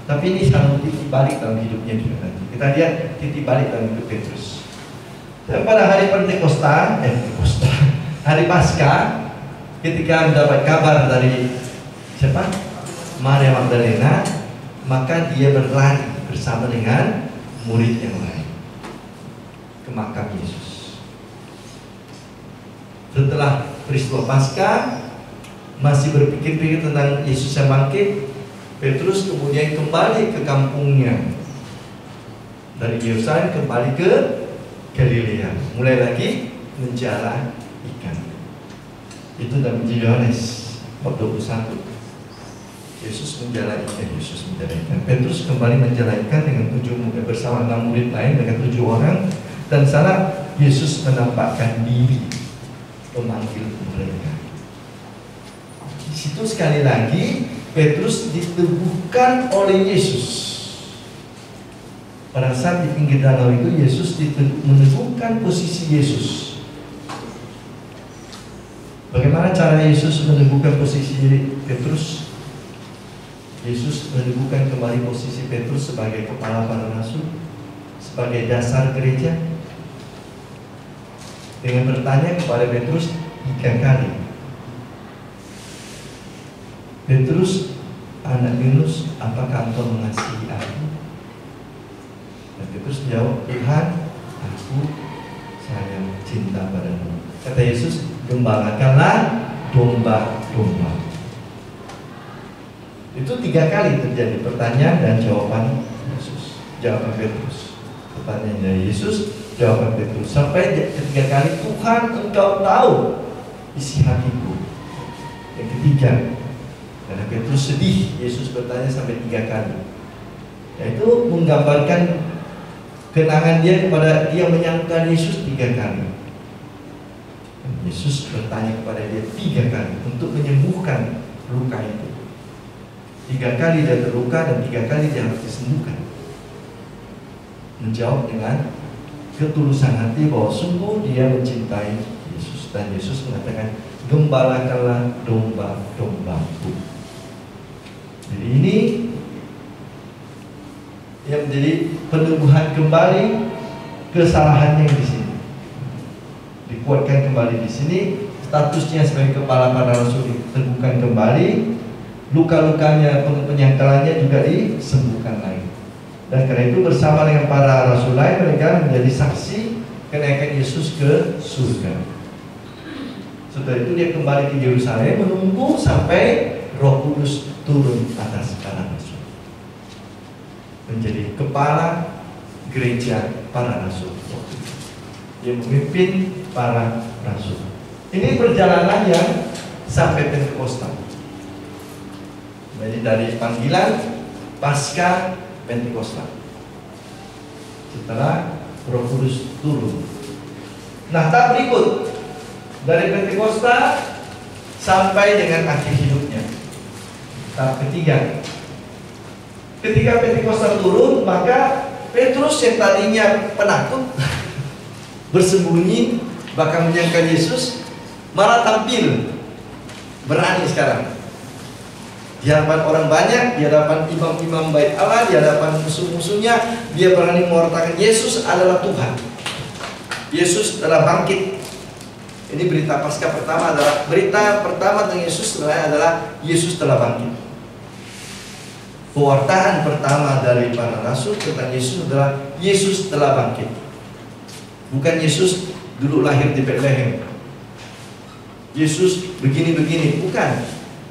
Tapi ini selalu titik balik dalam hidupnya juga nanti. Kita lihat titik balik dalam hidup Petrus. Dan pada hari hari Paskah, ketika mendapat kabar dari siapa? Maria Magdalena, maka dia berlari bersama dengan murid yang lain ke makam Yesus. Setelah peristiwa Paskah, masih berpikir-pikir tentang Yesus yang bangkit, Petrus kemudian kembali ke kampungnya. Dari Yerusalem kembali ke Galilea, mulai lagi menjala ikan. Itu dalam Injil Yohanes bab 21. Yesus menjala ikan. Petrus kembali menjala ikan dengan 7 murid bersama 6 murid lain dengan 7 orang, dan sana Yesus menampakkan diri, memanggil mereka. Di situ sekali lagi Petrus diteguhkan oleh Yesus. Pada saat di pinggir danau itu Yesus meneguhkan posisi Yesus. Bagaimana cara Yesus meneguhkan posisi Petrus? Yesus meneguhkan kembali posisi Petrus sebagai kepala para rasul, sebagai dasar gereja, dengan bertanya kepada Petrus 3 kali. Petrus, anak Yunus, apakah engkau mengasihi aku? Dan Petrus menjawab, Tuhan, aku sayang cinta padamu. Kata Yesus, gembalakanlah domba-domba. Itu 3 kali terjadi pertanyaan dan jawaban Yesus. Jawaban Petrus. Pertanyaan dari Yesus, jawaban Petrus. Sampai 3 kali, Tuhan engkau tahu isi hatiku. Yang ketiga, karena Petrus sedih, Yesus bertanya sampai 3 kali. Yaitu menggambarkan kenangan dia kepada dia menyangka Yesus 3 kali. Dan Yesus bertanya kepada dia 3 kali untuk menyembuhkan luka itu. 3 kali dia terluka dan 3 kali dia harus disembuhkan. Menjawab dengan ketulusan hati bahwa sungguh dia mencintai Yesus. Dan Yesus mengatakan, gembalakanlah domba-dombaku. Jadi ini yang menjadi peneguhan kembali kesalahannya di sini. Dikuatkan kembali di sini, statusnya sebagai kepala para rasul diteguhkan kembali, luka-lukanya, penyangkalannya juga disembuhkan lagi. Dan karena itu bersama dengan para rasul lain mereka menjadi saksi kenaikan Yesus ke surga. Setelah itu dia kembali ke Yerusalem menunggu sampai Roh Kudus turun atas para rasul, menjadi kepala gereja para rasul. Dia memimpin para rasul. Ini perjalanan yang sampai Pentakosta. Jadi dari panggilan, pasca, Pentakosta. Setelah Roh Kudus turun. Nah, tahap berikut dari Pentakosta sampai dengan akhir hidupnya. Tahap ketiga. Ketika Pentakosta turun, maka Petrus yang tadinya penakut, bersembunyi, bahkan menyangka Yesus, malah tampil berani sekarang. Di hadapan orang banyak, di hadapan imam-imam bait Allah, di hadapan musuh-musuhnya, dia berani mengatakan Yesus adalah Tuhan. Yesus telah bangkit. Ini berita Paskah pertama adalah berita pertama tentang Yesus adalah Yesus telah bangkit. Pewartaan pertama dari para rasul tentang Yesus adalah Yesus telah bangkit. Bukan Yesus dulu lahir di Bethlehem. Yesus begini-begini, bukan.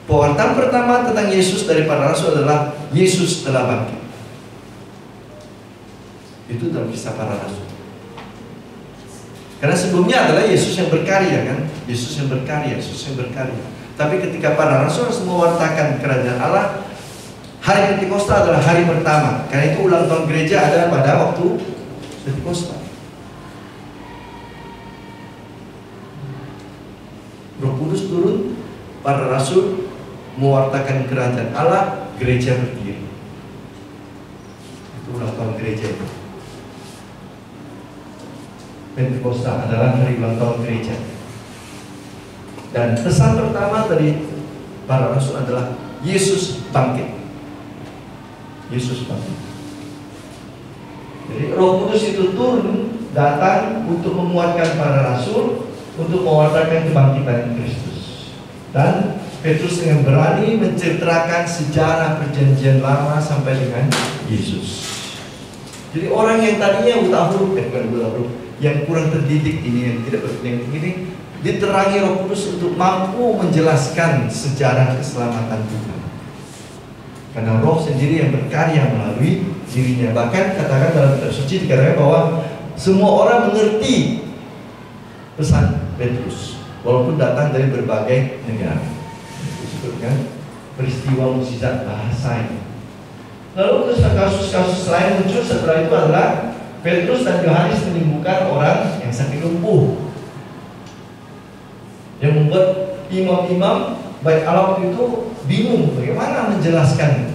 Pewartaan pertama tentang Yesus dari para rasul adalah Yesus telah bangkit. Itu dalam kisah para rasul. Karena sebelumnya adalah Yesus yang berkarya kan, Yesus yang berkarya. Tapi ketika para rasul semua mewartakan kerajaan Allah, hari Pentakosta adalah hari pertama. Karena itu ulang tahun gereja adalah pada waktu Pentakosta. Roh Kudus turun, para rasul mewartakan kerajaan Allah, gereja berdiri. Itu ulang tahun gereja. Pentakosta adalah hari ulang tahun gereja. Dan pesan pertama dari para rasul adalah Yesus bangkit. Yesus bangkit. Jadi Roh Kudus itu turun, datang untuk menguatkan para rasul, untuk mewartakan kebangkitan Kristus. Dan Petrus dengan berani menceritakan sejarah perjanjian lama sampai dengan Yesus. Jadi orang yang tadinya buta huruf, yang kurang terdidik ini, yang tidak berpikir ini, diterangi Roh Kudus untuk mampu menjelaskan sejarah keselamatan Tuhan. Karena Roh sendiri yang berkarya melalui dirinya. Bahkan katakan dalam kitab suci dikatakan bahwa semua orang mengerti pesan Petrus, walaupun datang dari berbagai negara. Disebutkan peristiwa mukjizat bahasa ini. Lalu kasus-kasus lain muncul setelah itu adalah Petrus dan Yohanes menyembuhkan orang yang sakit lumpuh, yang membuat imam-imam baik Allah itu bingung bagaimana menjelaskan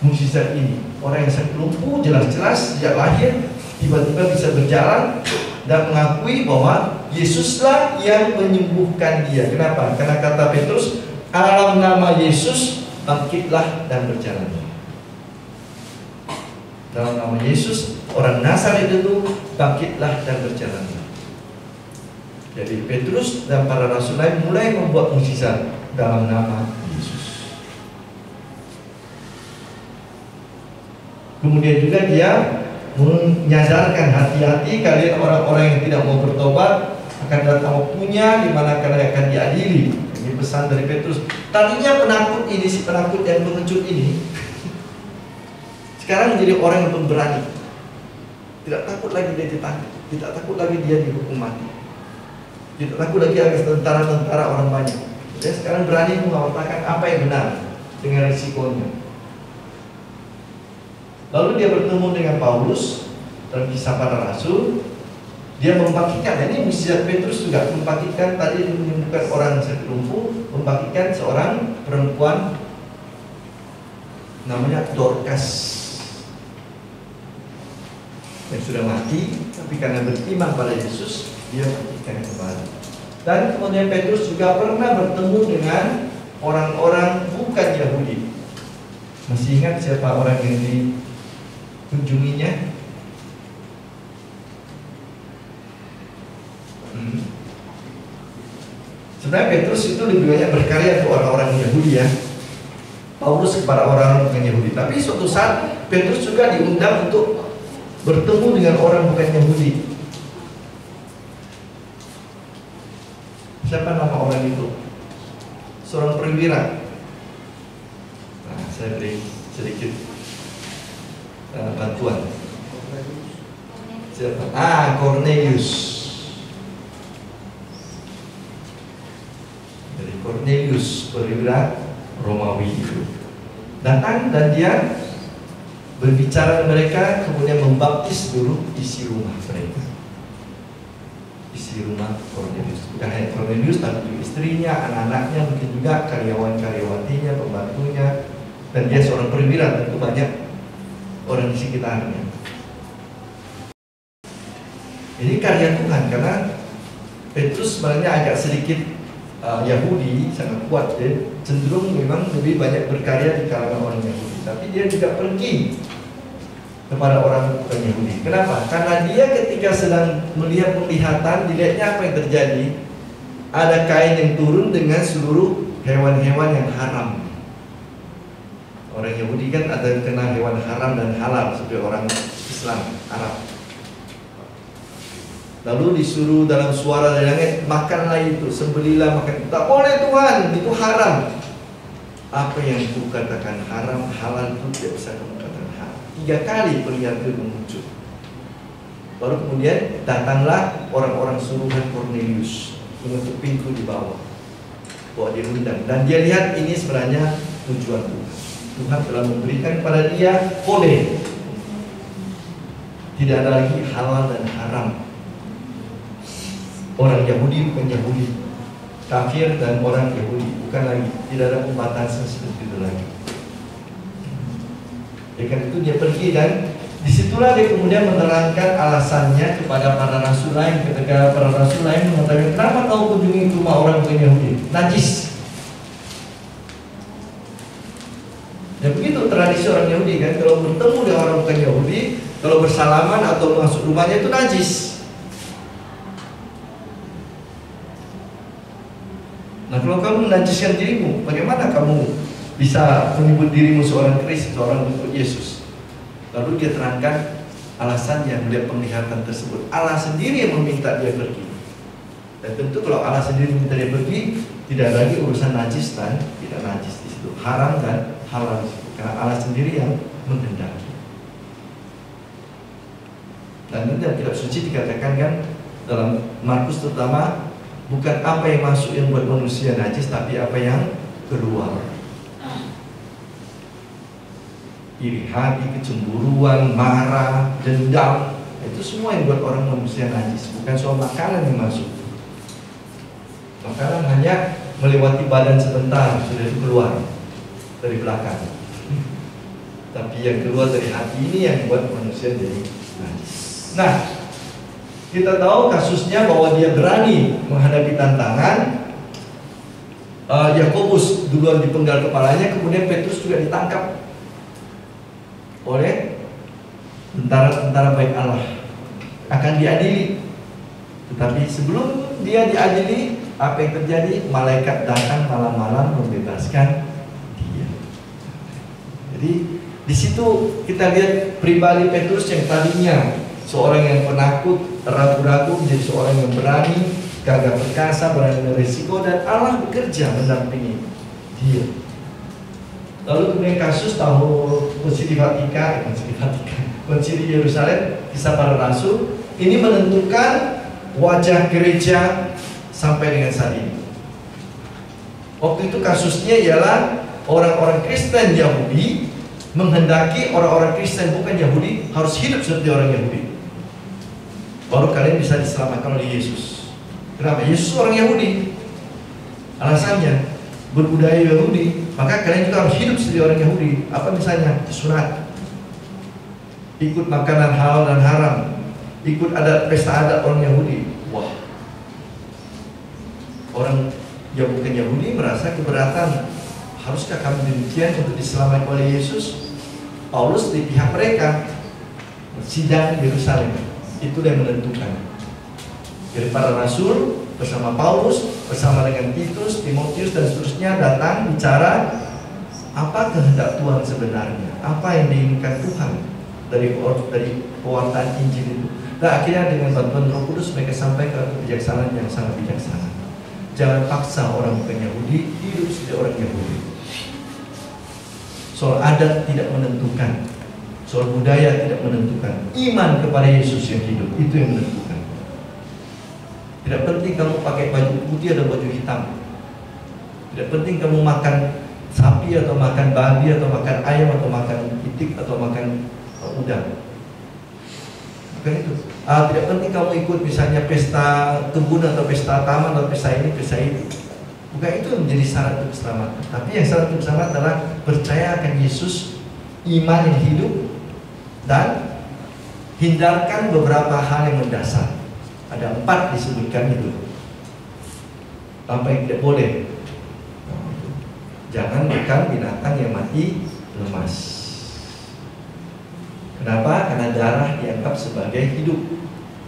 mukjizat ini. Orang yang sakit lumpuh jelas-jelas sejak lahir tiba-tiba bisa berjalan dan mengakui bahwa Yesuslah yang menyembuhkan dia. Kenapa? Karena kata Petrus, dalam nama Yesus bangkitlah dan berjalan. Dalam nama Yesus, orang Nazaret itu bangkitlah dan berjalan. Jadi Petrus dan para rasul lain mulai membuat mukjizat dalam nama Yesus. Kemudian juga dia menyadarkan, hati-hati kalian orang-orang yang tidak mau bertobat, akan datang waktunya di mana kalian akan diadili. Ini pesan dari Petrus. Tadinya penakut ini, si penakut yang pengecut ini, sekarang menjadi orang yang pemberani. Tidak takut lagi dia ditangkap, tidak takut lagi dia dihukum mati, tidak takut lagi ada tentara-tentara orang banyak. Dia sekarang berani mengatakan apa yang benar dengan risikonya. Lalu dia bertemu dengan Paulus dalam kisah para rasul. Dia membangkitkan, ini mukjizat Petrus juga membangkitkan. Tadi menyembuhkan orang sakit lumpuh, membangkitkan seorang perempuan namanya Dorcas yang sudah mati, tapi karena beriman pada Yesus dia bangkitkan kembali. Dan kemudian Petrus juga pernah bertemu dengan orang-orang bukan Yahudi. Masih ingat siapa orang yang dikunjunginya? Sebenarnya Petrus itu lebih banyak berkarya untuk orang-orang Yahudi ya. Paulus kepada orang bukan Yahudi. Tapi suatu saat Petrus juga diundang untuk bertemu dengan orang bukan Yahudi. Siapa nama orang itu? Seorang perwira. Nah, saya beri sedikit bantuan. Siapa? Cornelius. Dari Cornelius, perwira Romawi itu datang dan dia berbicara dengan mereka, kemudian membaptis dulu isi rumah mereka. Isi rumah Cornelius, bukan hanya Cornelius tapi juga istrinya, anak-anaknya, mungkin juga karyawan-karyawatinya, pembantunya. Dan dia seorang perwira, tentu banyak orang di sekitarnya. Ini karya Tuhan, karena Petrus sebenarnya agak sedikit Yahudi, sangat kuat ya. Cenderung memang lebih banyak berkarya di kalangan orang Yahudi. Tapi dia juga pergi kepada orang bukan Yahudi. Kenapa? Karena dia ketika sedang melihat penglihatan, dilihatnya apa yang terjadi. Ada kain yang turun dengan seluruh hewan-hewan yang haram. Orang Yahudi kan ada yang kena hewan haram dan halal seperti orang Islam, Arab. Lalu disuruh dalam suara dari langit, makanlah itu, sembelilah, makan. Tak boleh Tuhan, itu haram. apa yang ku katakan haram, halal itu tidak bisa kamu katakan haram. 3 kali penglihatan itu muncul. Baru kemudian datanglah orang-orang suruhan Cornelius menutup pintu di bawah, bahwa dia undang, dan dia lihat ini sebenarnya tujuan Tuhan. Tuhan telah memberikan kepada dia kode. Tidak ada lagi halal dan haram. Orang Yahudi bukan Yahudi, kafir dan orang Yahudi bukan lagi. Tidak ada pembatasan seperti itu lagi. Ya, karena itu dia pergi, dan disitulah dia kemudian menerangkan alasannya kepada para rasul lain. Ketika para rasul lain mengatakan, kenapa kau kunjungi rumah orang bukan Yahudi? Najis. Ya begitu tradisi orang Yahudi kan, kalau bertemu dengan orang bukan Yahudi, kalau bersalaman atau masuk rumahnya itu najis. Nah, kalau kamu menajiskan dirimu, bagaimana kamu bisa menyebut dirimu seorang Kristus, seorang pengikut Yesus? Lalu dia terangkan alasan yang melihat penglihatan tersebut. Allah sendiri yang meminta dia pergi. Dan tentu kalau Allah sendiri meminta dia pergi, tidak lagi urusan najis dan tidak najis di situ, haram dan halal di situ, karena Allah sendiri yang menghendaki. Dan itu yang tidak suci dikatakan kan dalam Markus terutama, bukan apa yang masuk yang buat manusia najis, tapi apa yang keluar. Iri hati, kecemburuan, marah, dendam, itu semua yang buat orang manusia najis. Bukan soal makanan yang masuk. Makanan hanya melewati badan sebentar, sudah itu keluar dari belakang. Tapi yang keluar dari hati ini yang buat manusia jadi najis. Nah, kita tahu kasusnya bahwa dia berani menghadapi tantangan. Yakobus duluan dipenggal kepalanya, kemudian Petrus juga ditangkap oleh tentara-tentara baik Allah, akan diadili. Tetapi sebelum dia diadili, apa yang terjadi? Malaikat datang malam-malam membebaskan dia. Jadi di situ kita lihat pribadi Petrus yang tadinya seorang yang penakut, ragu-ragu, menjadi seorang yang berani, gagah perkasa, berani beresiko, dan Allah bekerja mendampingi dia. Lalu kemudian kasus tahu Konsili Vatikan, Konsili Yerusalem, kisah para rasul, ini menentukan wajah gereja sampai dengan saat ini. Waktu itu kasusnya ialah orang-orang Kristen Yahudi menghendaki orang-orang Kristen bukan Yahudi harus hidup seperti orang Yahudi. Baru kalian bisa diselamatkan oleh Yesus. Kenapa? Yesus orang Yahudi. Alasannya berbudaya Yahudi, maka kalian juga harus hidup seperti orang Yahudi. Apa misalnya? Sunat, ikut makanan halal dan haram, ikut adat pesta adat orang Yahudi. Wah, orang yang bukan Yahudi merasa keberatan. Haruskah kami demikian untuk diselamatkan oleh Yesus? Paulus di pihak mereka. Sidang Yerusalem itu yang menentukan. Dari para rasul bersama Paulus, bersama dengan Titus, Timotius dan seterusnya datang bicara apa kehendak Tuhan sebenarnya, apa yang diinginkan Tuhan dari pewartaan Injil itu. Dan akhirnya dengan bantuan Roh Kudus mereka sampaikan kebijaksanaan yang sangat bijaksana. Jangan paksa orang bukan Yahudi hidup seperti orang Yahudi. Soal adat tidak menentukan, soal budaya tidak menentukan. Iman kepada Yesus yang hidup itu yang menentukan. Tidak penting kamu pakai baju putih atau baju hitam. Tidak penting kamu makan sapi atau makan babi atau makan ayam atau makan itik atau makan udang. Bukan itu. Tidak penting kamu ikut misalnya pesta kebun atau pesta taman atau pesta ini, pesta itu. Bukan itu yang menjadi syarat untuk keselamatan. Tapi yang syarat untuk keselamatan adalah percaya akan Yesus, iman yang hidup, dan hindarkan beberapa hal yang mendasar. Ada 4 disebutkan itu. Apa yang tidak boleh? Jangan makan binatang yang mati lemas. Kenapa? Karena darah dianggap sebagai hidup.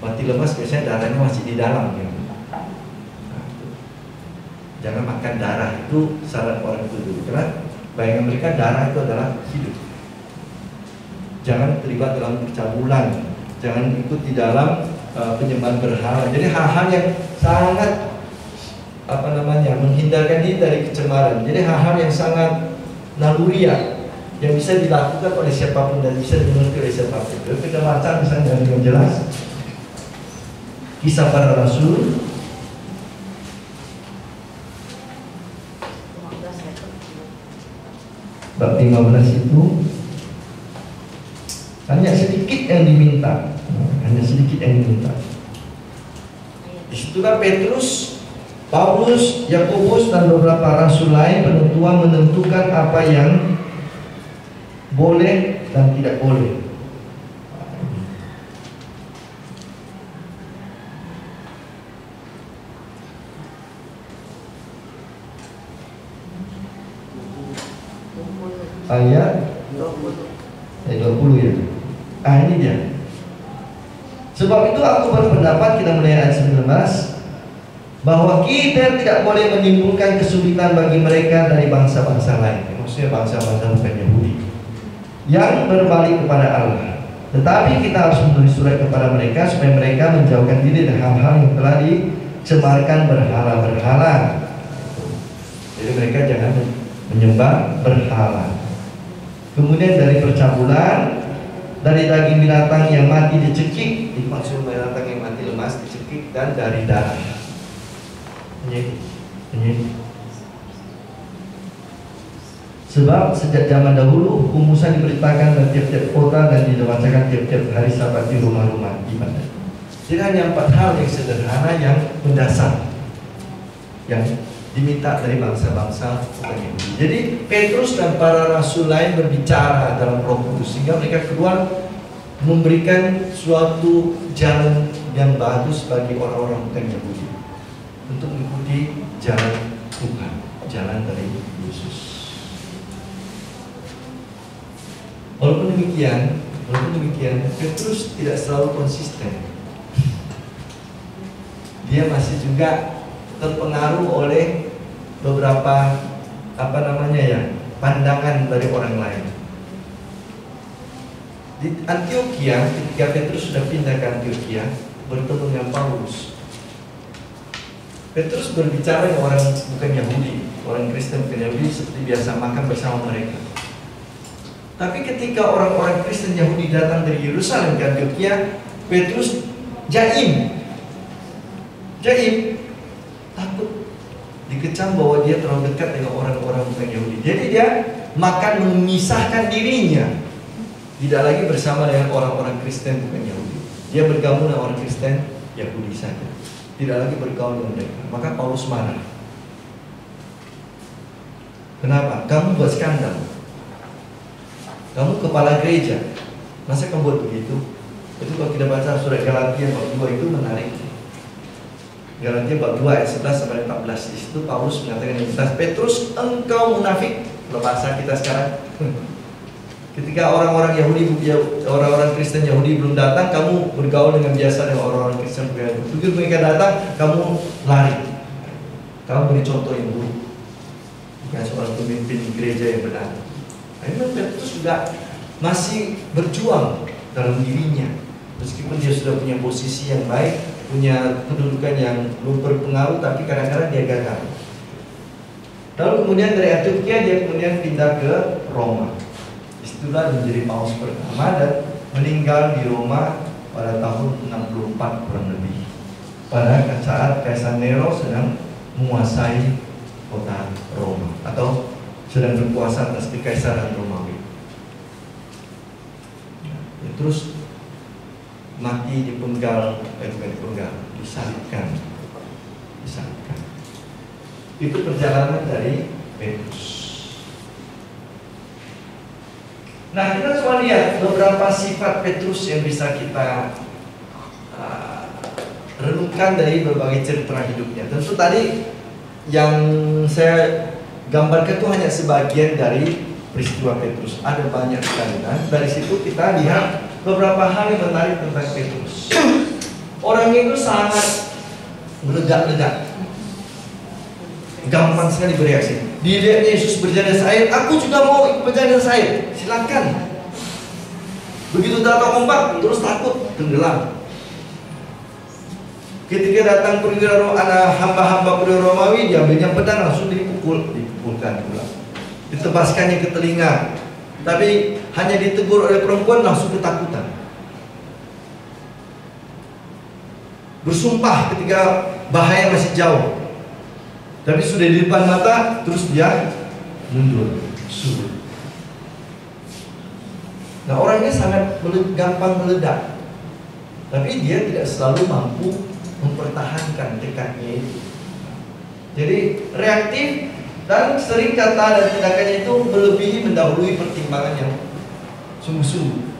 Mati lemas biasanya darahnya masih di dalam. Ya. Jangan makan darah, itu syarat orang itu dulu. Karena bayangan mereka darah itu adalah hidup. Jangan terlibat dalam percabulan. Jangan ikut di dalam penyembahan berhala. Jadi hal-hal yang sangat menghindarkan diri dari kecemaran. Jadi hal-hal yang sangat naluria yang bisa dilakukan oleh siapapun dan bisa dimengerti oleh siapapun. Kita baca misalnya dengan jelas Kisah Para Rasul bab 15 itu hanya sedikit yang diminta, hanya sedikit yang diminta. Disitulah Petrus, Paulus, Yakobus dan beberapa rasul lain penentuan menentukan apa yang boleh dan tidak boleh. Ayat 20 ya. Ini dia. Sebab itu aku berpendapat, kita mulai ayat 19, bahwa kita tidak boleh menimbulkan kesulitan bagi mereka dari bangsa-bangsa lain. Maksudnya bangsa-bangsa bukan Yahudi yang berbalik kepada Allah. Tetapi kita harus menulis surat kepada mereka supaya mereka menjauhkan diri dari hal-hal yang telah dicemarkan berhala-berhala. Jadi mereka jangan menyembah berhala. Kemudian dari percabulan, dari daging binatang yang mati dicekik, itu maksud binatang yang mati lemas dicekik, dan dari darah. Ini. Sebab sejak zaman dahulu hukum Musa diberitakan dan tiap-tiap kota dan dibacakan tiap-tiap hari Sabat di rumah-rumah ibadat. Jadi hanya 4 hal yang sederhana yang mendasar yang diminta dari bangsa-bangsa bukan Yahudi. Jadi Petrus dan para rasul lain berbicara dalam Roh Kudus sehingga mereka keluar memberikan suatu jalan yang bagus bagi orang-orang bukan Yahudi untuk mengikuti jalan Tuhan, jalan dari Yesus. Walaupun demikian, Petrus tidak selalu konsisten. Dia masih juga terpengaruh oleh beberapa pandangan dari orang lain. Di Antioquia, ketika Petrus sudah pindah ke Antioquia, bertemu dengan Paulus, Petrus berbicara dengan orang bukan Yahudi, orang Kristen bukan Yahudi, seperti biasa makan bersama mereka. Tapi ketika orang-orang Kristen Yahudi datang dari Yerusalem ke Antioquia, Petrus jaim, takut dikecam bahwa dia terlalu dekat dengan orang-orang bukan Yahudi. Jadi dia makan memisahkan dirinya, tidak lagi bersama dengan orang-orang Kristen bukan Yahudi. Dia bergabung dengan orang Kristen Yahudi saja, tidak lagi bergaul dengan mereka. Maka Paulus marah. Kenapa? Kamu buat skandal. Kamu kepala gereja, masa kamu buat begitu? Itu kalau kita baca surat Galatia bab 2 itu menarik. Galatia bab 2 ayat 11 sampai 14. Di situ Paulus mengatakan yang jelas, Petrus, engkau munafik. Kalau bahasa kita sekarang, ketika orang-orang Yahudi, orang-orang Kristen Yahudi belum datang, kamu bergaul dengan biasa dengan orang-orang Kristen Yahudi. Begitu mereka datang, kamu lari. Kamu beri contoh yang buruk, bukan seorang pemimpin gereja yang benar. Memang Petrus juga masih berjuang dalam dirinya, meskipun dia sudah punya posisi yang baik, punya kedudukan yang belum berpengaruh, tapi kadang-kadang dia gagal. Lalu kemudian dari Antioquia dia kemudian pindah ke Roma. Disitulah menjadi paus pertama dan meninggal di Roma pada tahun 64 kurang lebih. Pada saat Kaisar Nero sedang menguasai kota Roma atau sedang berkuasa atas kekaisaran Romawi. Terus mati dipenggal, disalibkan. Itu perjalanan dari Petrus. Nah, kita coba lihat beberapa sifat Petrus yang bisa kita renungkan dari berbagai cerita hidupnya. Tentu tadi yang saya gambarkan itu hanya sebagian dari peristiwa Petrus. Ada banyak sekali. Dari situ kita lihat beberapa hal yang menarik tentang Petrus. Orang itu sangat meledak-ledak, gampang sekali bereaksi. Dilihatnya Yesus berjalan di atas air, aku juga mau ikut berjalan di atas air. Silakan. Begitu datang ombak, terus takut tenggelam. Ketika datang perwira hamba-hamba perwira Romawi, diambilnya pedang langsung dipukulkan pula. ditebaskannya ke telinga, tapi hanya ditegur oleh perempuan langsung ketakutan. Bersumpah ketika bahaya masih jauh, tapi sudah di depan mata, terus dia mundur, surut. Nah, orang ini sangat gampang meledak, tapi dia tidak selalu mampu mempertahankan tekadnya itu. Jadi reaktif dan sering kata dan tindakannya itu melebihi mendahului pertimbangan yang sungguh-sungguh.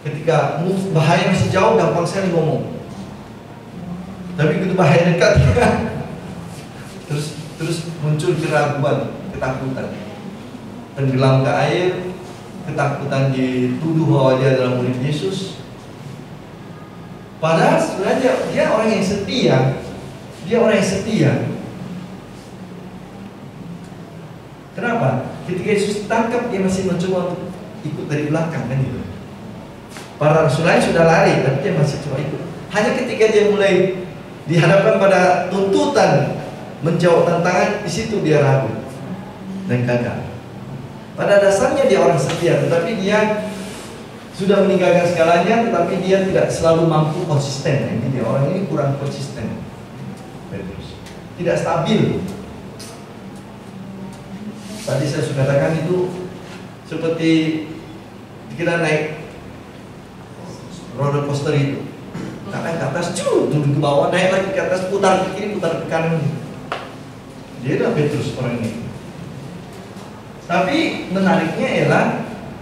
Ketika bahaya masih jauh, gampang sekali ngomong. Tapi begitu bahaya dekat, terus muncul keraguan, ketakutan, tenggelam ke air, ketakutan dituduh bahwa dia adalah murid Yesus. Padahal sebenarnya dia orang yang setia, Kenapa? Ketika Yesus tangkap, dia masih mencoba untuk ikut dari belakang, kan gitu. Para rasul lain sudah lari, tapi dia masih coba ikut. Hanya ketika dia mulai dihadapkan pada tuntutan menjawab tantangan, di situ dia ragu dan gagal. Pada dasarnya dia orang setia, tetapi dia sudah meninggalkan segalanya, tetapi dia tidak selalu mampu konsisten. Ini dia, orang ini kurang konsisten, tidak stabil. Tadi saya sudah katakan itu seperti kita naik roller coaster itu, naik ke atas, turun ke bawah, naik lagi ke atas, putar ke kiri, putar ke kanan. Dia adalah Petrus orang ini. Tapi menariknya ialah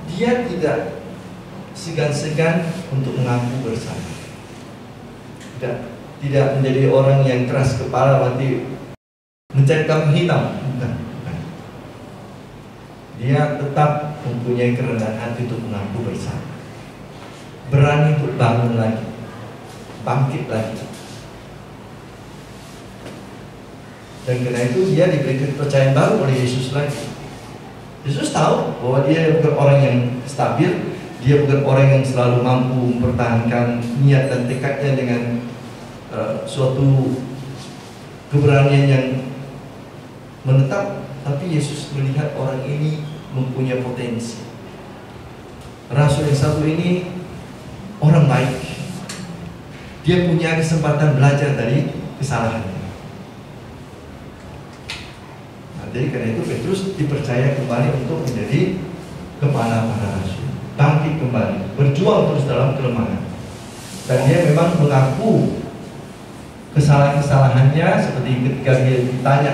dia tidak segan-segan untuk mengaku bersalah. Tidak menjadi orang yang keras kepala, nanti mencari kambing hitam. Bukan. Dia tetap mempunyai kerendahan hati untuk mengaku bersalah. Berani untuk bangun lagi, bangkit lagi. Dan karena itu dia diberi kepercayaan baru oleh Yesus lagi. Yesus tahu bahwa dia bukan orang yang stabil, dia bukan orang yang selalu mampu mempertahankan niat dan tekadnya dengan suatu keberanian yang menetap. Tapi Yesus melihat orang ini mempunyai potensi. Rasul yang satu ini orang baik. Dia punya kesempatan belajar dari kesalahannya. Nah, jadi karena itu Petrus dipercaya kembali untuk menjadi kepala para rasul, bangkit kembali, berjuang terus dalam kelemahan. Dan dia memang mengaku kesalahan-kesalahannya, seperti ketika dia ditanya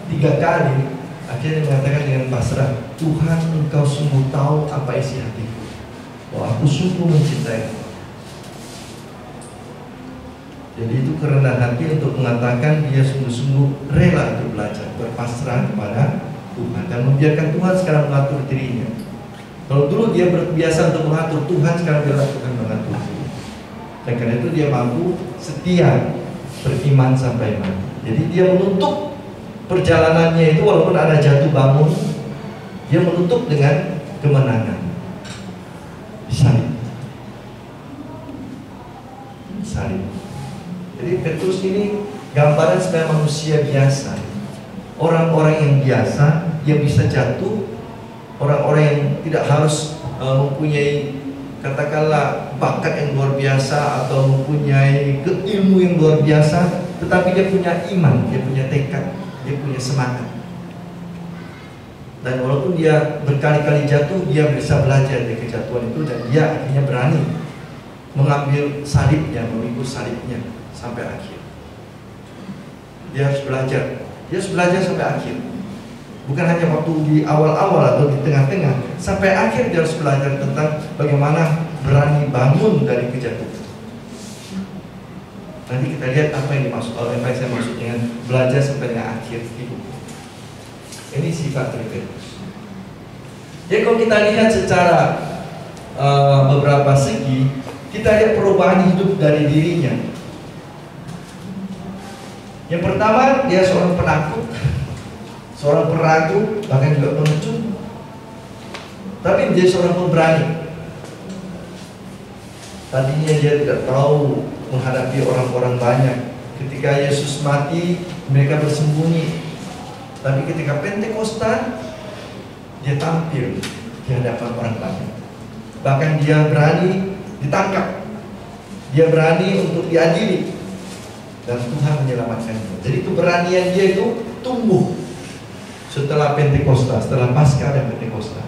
3 kali, akhirnya mengatakan dengan pasrah, Tuhan, Engkau sungguh tahu apa isi hatiku, bahwa aku sungguh mencintai. Jadi itu kerendahan hati untuk mengatakan dia sungguh-sungguh rela untuk belajar, berpasrah kepada Tuhan dan membiarkan Tuhan sekarang mengatur dirinya. Kalau dulu dia berbiasa untuk mengatur, Tuhan sekarang biarlah Tuhan mengatur dirinya. Dan karena itu dia mampu setia beriman sampai mati. Jadi dia menutup perjalanannya itu, walaupun ada jatuh bangun, dia menutup dengan kemenangan. Salib. Jadi Petrus ini gambaran sebagai manusia biasa, orang-orang yang biasa, yang bisa jatuh, orang-orang yang tidak harus mempunyai katakanlah bakat yang luar biasa atau mempunyai ilmu yang luar biasa, tetapi dia punya iman, dia punya tekad, dia punya semangat. Dan walaupun dia berkali-kali jatuh, dia bisa belajar dari kejatuhan itu, dan dia akhirnya berani mengambil salibnya, memikul salibnya sampai akhir. Dia harus belajar sampai akhir. Bukan hanya waktu di awal-awal atau di tengah-tengah, sampai akhir dia harus belajar tentang bagaimana berani bangun dari kejatuhan. Nanti kita lihat apa yang dimaksud, apa yang saya maksud dengan belajar sampai dengan akhir hidup. Ini sifat dari Petrus. Jadi kalau kita lihat secara beberapa segi, kita lihat perubahan hidup dari dirinya. Yang pertama, dia seorang penakut, seorang peragu, bahkan juga pengecut, tapi menjadi seorang pemberani. Tadinya dia tidak tahu menghadapi orang-orang banyak. Ketika Yesus mati, mereka bersembunyi. Tapi ketika Pentakosta, dia tampil di hadapan orang banyak. Bahkan dia berani ditangkap, dia berani untuk diadili, dan Tuhan menyelamatkannya. Jadi keberanian dia itu tumbuh setelah Pentakosta, setelah Paskah dan Pentakosta.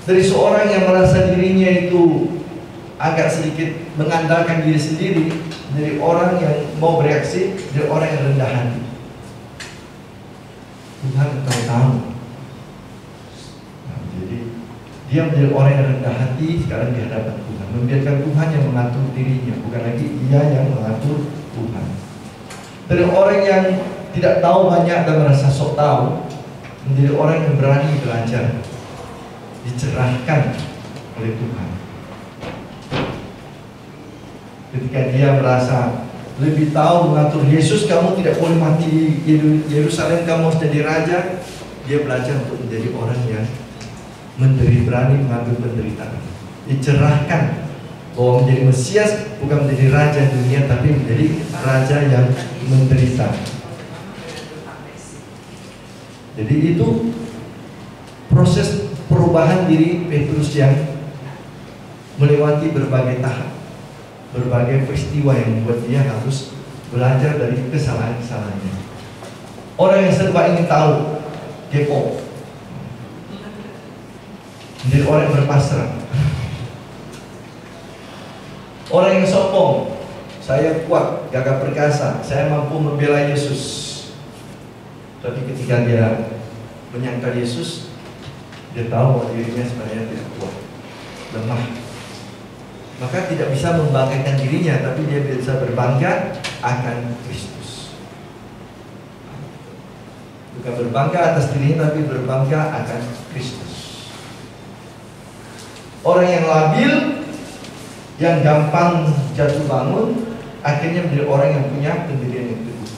Dari seorang yang merasa dirinya itu agak sedikit mengandalkan diri sendiri, dari orang yang mau bereaksi, dari orang yang rendah hati. Tuhan tahu. Nah, jadi dia menjadi orang yang rendah hati sekarang di hadapan Tuhan, membiarkan Tuhan yang mengatur dirinya, bukan lagi dia yang mengatur Tuhan. Dari orang yang tidak tahu banyak dan merasa sok tahu, menjadi orang yang berani belajar, dicerahkan oleh Tuhan. Ketika dia merasa lebih tahu mengatur, Yesus kamu tidak boleh mati di Yerusalem, kamu harus jadi raja, dia belajar untuk menjadi orang yang berani mengambil penderitaan, dicerahkan bahwa menjadi Mesias bukan menjadi raja dunia, tapi menjadi raja yang menderita. Jadi itu proses perubahan diri Petrus yang melewati berbagai tahap, berbagai peristiwa yang membuat dia harus belajar dari kesalahan-kesalahannya. Orang yang serba ingin tahu, kepo, menjadi orang yang berpasrah. Orang yang sombong, saya kuat, gagah perkasa, saya mampu membela Yesus. Tapi ketika dia menyangkal Yesus, dia tahu bahwa dirinya sebenarnya tidak kuat, lemah. Maka tidak bisa membanggakan dirinya, tapi dia bisa berbangga akan Kristus. Bukan berbangga atas dirinya, tapi berbangga akan Kristus. Orang yang labil, yang gampang jatuh bangun, akhirnya menjadi orang yang punya pendirian yang teguh.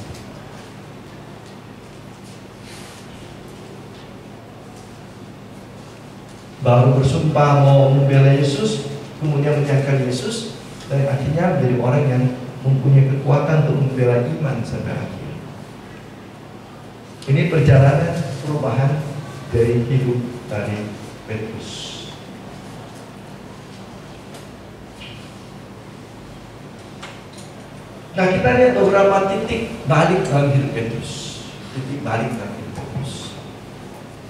Baru bersumpah mau membela Yesus, kemudian menyangkal Yesus, dan akhirnya menjadi orang yang mempunyai kekuatan untuk membela iman sampai akhir. Ini perjalanan perubahan dari hidup dari Petrus. Nah, kita lihat beberapa titik balik dalam hidup Petrus. Titik balik dalam hidup Petrus.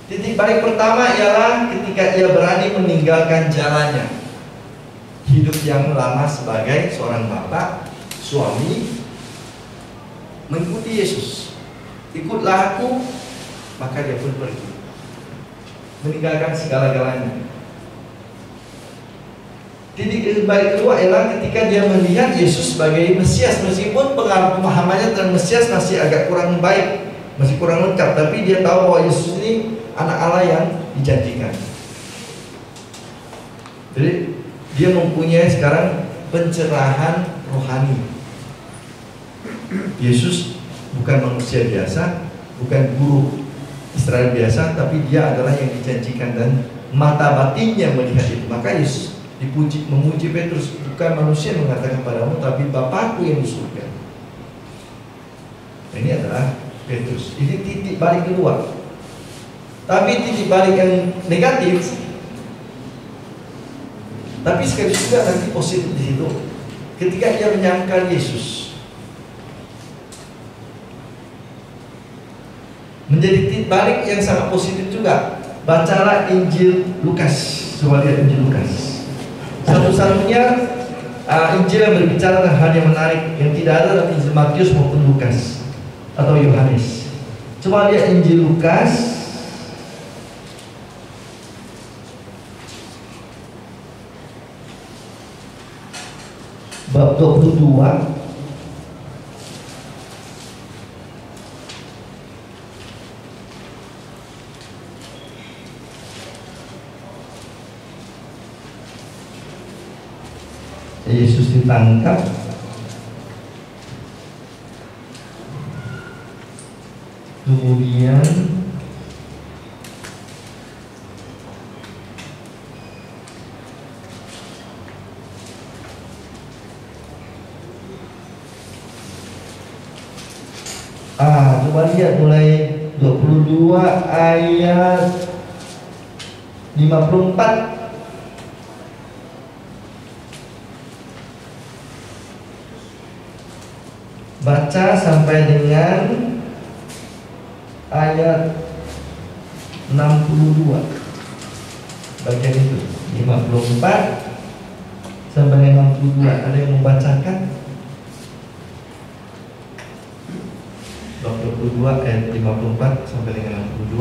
Titik balik pertama ialah ketika ia berani meninggalkan jalannya, hidup yang lama sebagai seorang bapak, suami, mengikuti Yesus. Ikutlah aku, maka dia pun pergi, meninggalkan segala-galanya. Titik balik kedua ialah ketika dia melihat Yesus sebagai Mesias, meskipun pemahamannya tentang Mesias masih agak kurang baik, masih kurang lengkap, tapi dia tahu bahwa Yesus ini anak Allah yang dijanjikan. Jadi dia mempunyai sekarang pencerahan rohani. Yesus bukan manusia biasa, bukan guru Israel biasa, tapi dia adalah yang dijanjikan, dan mata batinnya melihat itu. Maka Yesus memuji Petrus, bukan manusia mengatakan padamu, tapi Bapakku yang di surga. Ini adalah Petrus. Ini titik balik kedua. Tapi titik balik yang negatif, tapi sekali juga nanti positif di situ. Ketika dia menyangkal Yesus, menjadi titik balik yang sangat positif juga. Bacalah Injil Lukas. Coba lihat Injil Lukas. Satu-satunya Injil yang berbicara tentang hal yang menarik yang tidak ada dalam Injil Matius maupun Lukas atau Yohanes. Coba lihat Injil Lukas bab 22. Yesus ditangkap, kemudian coba lihat mulai 21 22 ayat 54. Baca sampai dengan ayat 62. Bagian itu 54 sampai 62. Ada yang membacakan? 22 ayat 54 sampai dengan 62.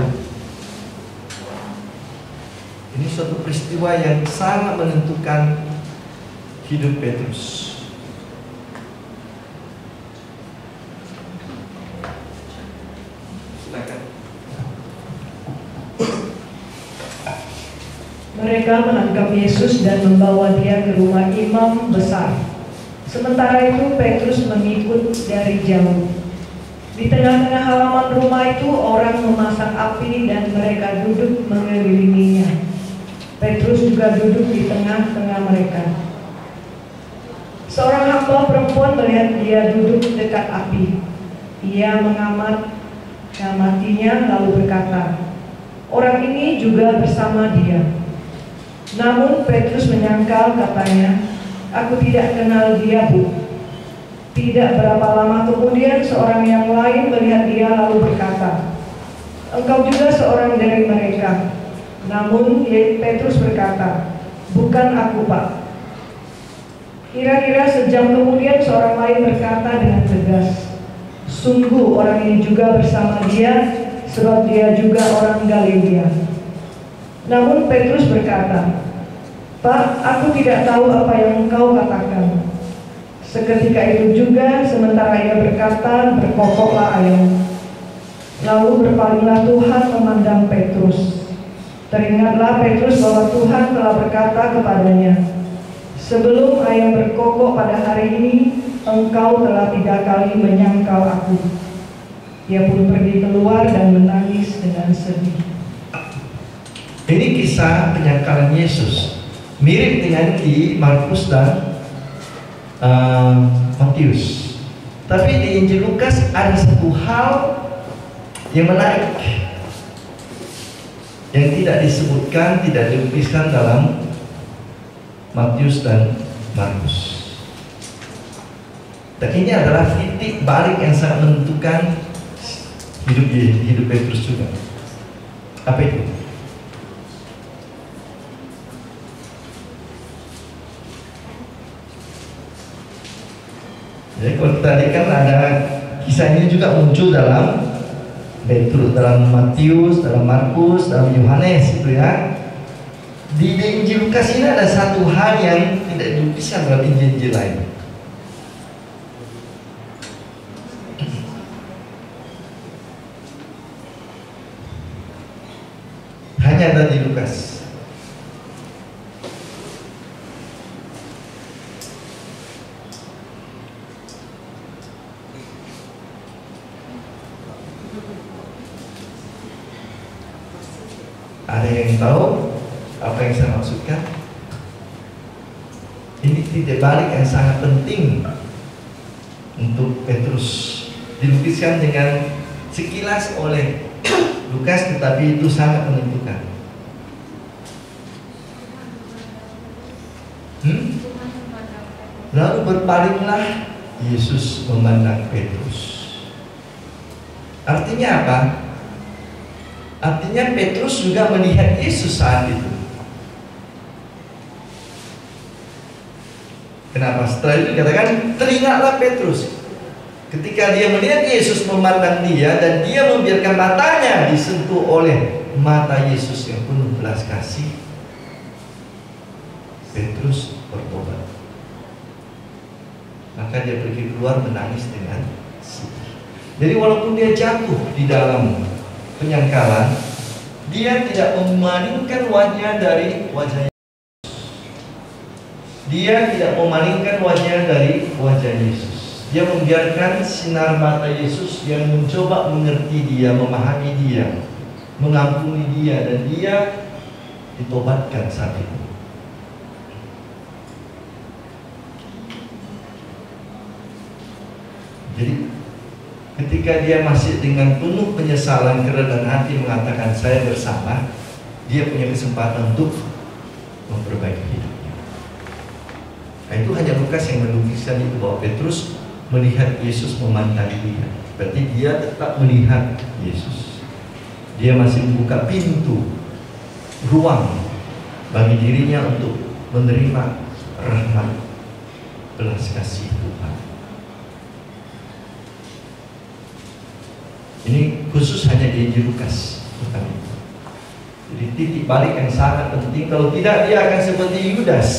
Ini suatu peristiwa yang sangat menentukan hidup Petrus. Mereka menangkap Yesus dan membawa dia ke rumah imam besar. Sementara itu Petrus mengikut dari jauh. Di tengah-tengah halaman rumah itu orang memasang api dan mereka duduk mengelilinginya. Petrus juga duduk di tengah-tengah mereka. Seorang hamba perempuan melihat dia duduk dekat api. Ia mengamatinya lalu berkata, "Orang ini juga bersama dia." Namun Petrus menyangkal, katanya, "Aku tidak kenal dia, Bu." Tidak berapa lama kemudian seorang yang lain melihat dia lalu berkata, "Engkau juga seorang dari mereka." Namun Petrus berkata, "Bukan aku, Pak." Kira-kira sejam kemudian seorang lain berkata dengan tegas, "Sungguh orang ini juga bersama dia, sebab dia juga orang Galilea." Namun Petrus berkata, "Pak, aku tidak tahu apa yang engkau katakan." Seketika itu juga, sementara ia berkata, berkokoklah ayam. Lalu berpalinglah Tuhan memandang Petrus. Teringatlah Petrus bahwa Tuhan telah berkata kepadanya, "Sebelum ayam berkokok pada hari ini, engkau telah 3 kali menyangkal aku." Ia pun pergi keluar dan menangis dengan sedih. Ini kisah penyangkalan Yesus, mirip dengan di Markus dan Matius. Tapi di Injil Lukas ada satu hal yang menarik, yang tidak disebutkan, tidak dituliskan dalam Matius dan Markus. Dan ini adalah titik balik yang sangat menentukan hidup Petrus juga. Apa itu? Jadi kalau kita lihat kan ada kisahnya juga muncul dalam Petrus, dalam Matius, dalam Markus, dalam Yohanes, itu ya. Di Injil Lukas ini ada satu hal yang tidak dituliskan dalam Injil-Injil lain. Hanya ada di Lukas. Ada yang tahu apa yang saya maksudkan? Ini titik balik yang sangat penting untuk Petrus, dilukiskan dengan sekilas oleh Lukas, tetapi itu sangat menentukan. Lalu berpalinglah Yesus memandang Petrus. Artinya apa? Artinya Petrus juga melihat Yesus saat itu. Kenapa? Setelah itu dikatakan, teringatlah Petrus ketika dia melihat Yesus memandang dia, dan dia membiarkan matanya disentuh oleh mata Yesus yang penuh belas kasih. Petrus bertobat. Maka dia pergi keluar menangis dengan sedih. Jadi walaupun dia jatuh di dalam penyangkalan, dia tidak memalingkan wajahnya dari wajah Yesus. Dia tidak memalingkan wajahnya dari wajah Yesus. Dia membiarkan sinar mata Yesus yang mencoba mengerti dia, memahami dia, mengampuni dia, dan dia ditobatkan saat itu. Jadi ketika dia masih dengan penuh penyesalan, kerendahan hati mengatakan saya bersalah, dia punya kesempatan untuk memperbaiki hidupnya. Nah, itu hanya Lukas yang melukiskan itu, bahwa Petrus melihat Yesus memandang dia. Berarti dia tetap melihat Yesus. Dia masih membuka pintu, ruang bagi dirinya untuk menerima rahmat belas kasih Tuhan. Ini khusus hanya di Lukas, bukan itu. Jadi titik balik yang sangat penting. Kalau tidak, dia akan seperti Yudas.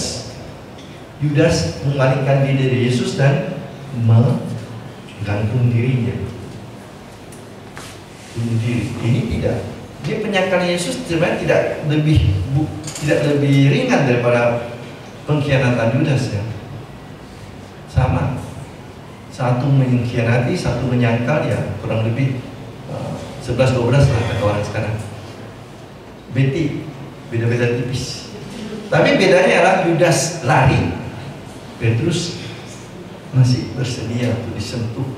Yudas memalingkan diri dari Yesus dan menggantung dirinya, bunuh diri. Ini tidak. Dia penyangkal Yesus sebenarnya tidak lebih ringan daripada pengkhianatan Yudas ya. Sama. Satu mengkhianati, satu menyangkal, ya kurang lebih 11-12 lah kata orang sekarang. Beda-beda tipis. Tapi bedanya adalah Yudas lari, Petrus masih bersedia untuk disentuh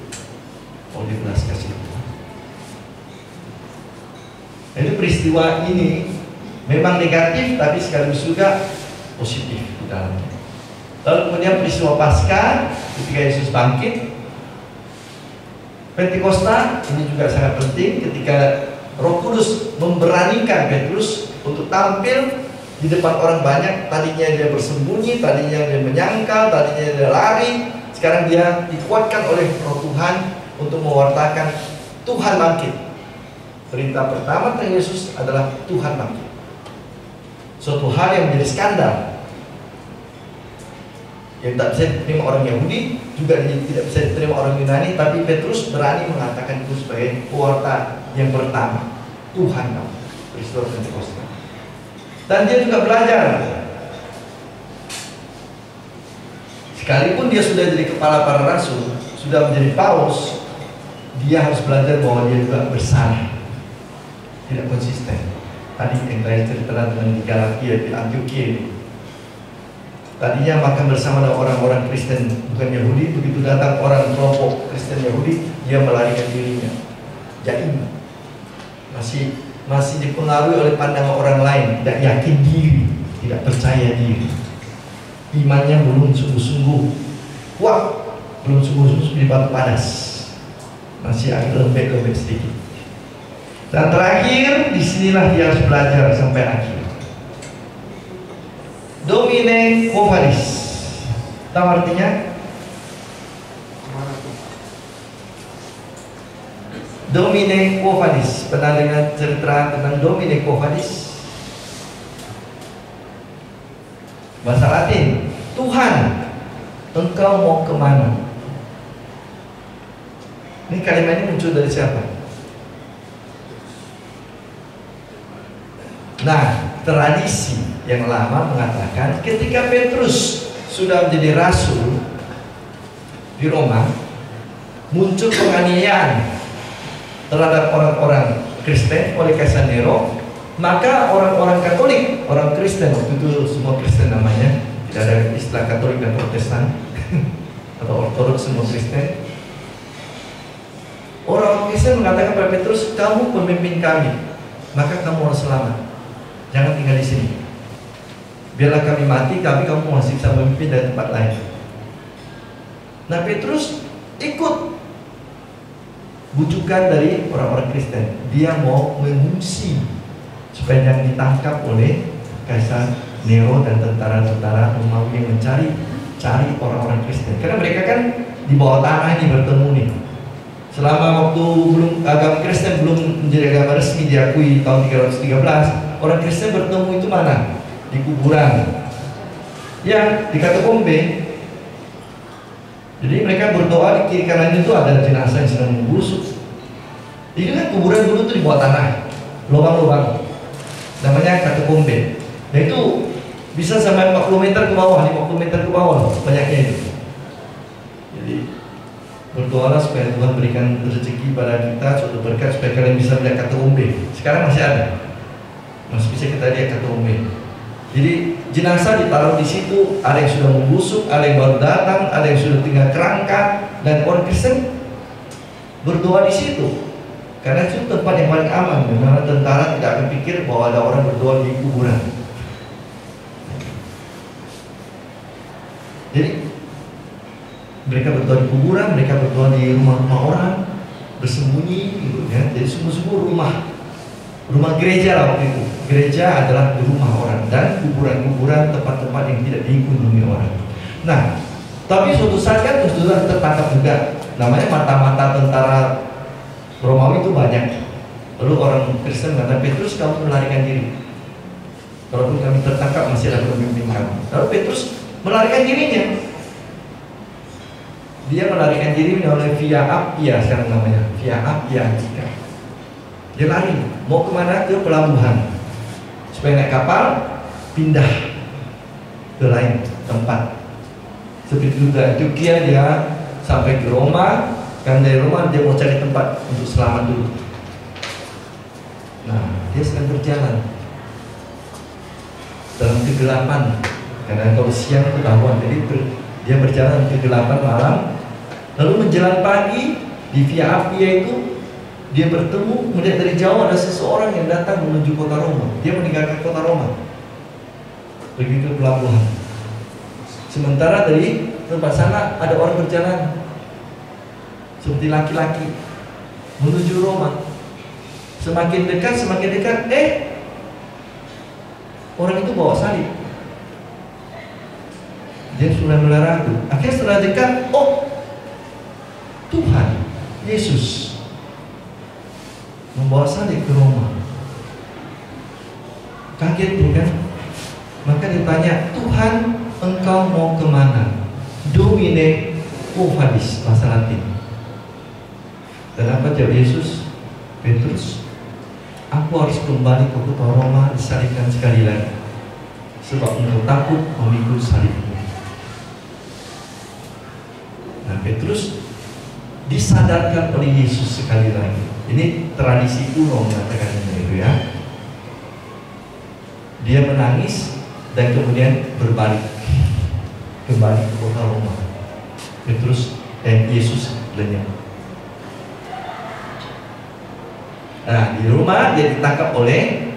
oleh belas kasih Tuhan. Jadi peristiwa ini memang negatif, tapi sekaligus juga positif di dalamnya. Lalu kemudian peristiwa Paskah ketika Yesus bangkit. Pentakosta ini juga sangat penting ketika Roh Kudus memberanikan Petrus untuk tampil di depan orang banyak. Tadinya dia bersembunyi, tadinya dia menyangkal, tadinya dia lari. Sekarang dia dikuatkan oleh Roh Tuhan untuk mewartakan Tuhan bangkit. Perintah pertama tentang Yesus adalah Tuhan bangkit. Suatu hal yang menjadi skandal, yang tak bisa diterima orang Yahudi, juga tidak bisa diterima orang Yunani. Tapi Petrus berani mengatakan itu sebagai pewarta yang pertama, Tuhan bangkit. Peristiwa Pentakosta. Dan dia juga belajar. Sekalipun dia sudah jadi kepala para rasul, sudah menjadi paus, dia harus belajar bahwa dia juga bersalah, tidak konsisten. Tadi yang saya ceritakan dengan di Galatia, di Antioquia ini. Tadinya makan bersama dengan orang-orang Kristen bukan Yahudi. Begitu datang orang kelompok Kristen Yahudi, dia melarikan dirinya. Jadi masih dipengaruhi oleh pandangan orang lain, tidak yakin diri, tidak percaya diri. Imannya belum sungguh-sungguh kuat, belum sungguh-sungguh di batu panas, masih agak lembek-lembek sedikit. Dan terakhir, disinilah dia harus belajar sampai akhir. Domine quo vadis. Tahu artinya? Domine quo vadis. Pernah dengar cerita tentang Domine quo vadis? Bahasa Latin, Tuhan, engkau mau kemana? Ini kalimat ini muncul dari siapa? Nah, tradisi yang lama mengatakan ketika Petrus sudah menjadi rasul di Roma, muncul penganiayaan terhadap orang-orang Kristen oleh Kaisar Nero. Maka orang-orang Katolik, orang Kristen, waktu itu semua Kristen namanya, tidak ada istilah Katolik dan Protestan atau Ortodoks, semua Kristen. Orang Kristen mengatakan kepada Petrus, kamu pemimpin kami, maka kamu harus selamat, jangan tinggal di sini. Biarlah kami mati, tapi kamu masih bisa memimpin dari tempat lain. Nah, Petrus ikut bujukan dari orang-orang Kristen. Dia mau mengungsi supaya jangan ditangkap oleh Kaisar Nero dan tentara-tentara Romawi yang mencari orang-orang Kristen. Karena mereka kan di bawah tanah ini bertemu nih. Selama waktu agama Kristen belum menjadi agama resmi diakui tahun 313, orang Kristen bertemu itu mana? Di kuburan. Ya, di katakombe. Jadi mereka berdoa, di kiri kanan itu ada jenazah yang sedang membusuk. Ini kan kuburan dulu tuh di bawah tanah, lubang-lubang. Namanya katakombe. Nah itu bisa sampai 40 meter ke bawah, 50 meter ke bawah banyaknya itu. Jadi berdoalah supaya Tuhan berikan rezeki pada kita, suatu berkat supaya kalian bisa melihat katakombe. Sekarang masih ada, masih bisa kita lihat katakombe. Jadi jenazah ditaruh di situ, ada yang sudah membusuk, ada yang baru datang, ada yang sudah tinggal kerangka, dan orang Kristen berdoa di situ. Karena itu tempat yang paling aman, di mana tentara tidak akan pikir bahwa ada orang berdoa di kuburan. Jadi mereka berdoa di kuburan, mereka berdoa di rumah-rumah orang, bersembunyi gitu ya. Jadi sungguh-sungguh rumah gereja lah waktu itu. Gereja adalah di rumah orang, dan kuburan-kuburan tempat-tempat yang tidak dikunjungi orang. Nah, tapi suatu saat kan sudah tertangkap juga. Namanya mata-mata tentara Romawi itu banyak. Lalu orang Kristen kata, Petrus, kamu melarikan diri. Walaupun kami tertangkap, masih ada pemimpin kamu. Lalu Petrus melarikan dirinya. Dia melarikan diri melalui Via Appia, sekarang namanya Via Appia. Dia lari, mau kemana? Ke pelabuhan, supaya naik kapal pindah ke lain tempat. Seperti juga Turki, dia sampai ke Roma. Kan dari Roma dia mau cari tempat untuk selamat dulu. Nah, dia sedang berjalan dalam kegelapan, karena kalau siang ketahuan. Jadi dia berjalan kegelapan malam. Lalu menjelang pagi di Via Appia itu dia bertemu, melihat dari jauh ada seseorang yang datang menuju kota Roma. Dia meninggalkan kota Roma, pergi ke pelabuhan. Sementara dari tempat sana ada orang berjalan seperti laki-laki menuju Roma. Semakin dekat, orang itu bawa salib. Dia sudah mulai ragu. Akhirnya setelah dekat, oh, Tuhan Yesus membawa salib ke Roma. Kaget bukan? Maka ditanya, Tuhan, engkau mau kemana? Domine quo vadis, bahasa Latin. Dan apa jawab Yesus? Petrus, aku harus kembali ke kota Roma, disalibkan sekali lagi, sebab engkau takut memikul salibmu. Nah, Petrus disadarkan oleh Yesus sekali lagi. Ini tradisi kuno mengatakannya itu ya. Dia menangis dan kemudian berbalik kembali ke kota Roma. Yesus lenyap. Nah, di Roma dia ditangkap oleh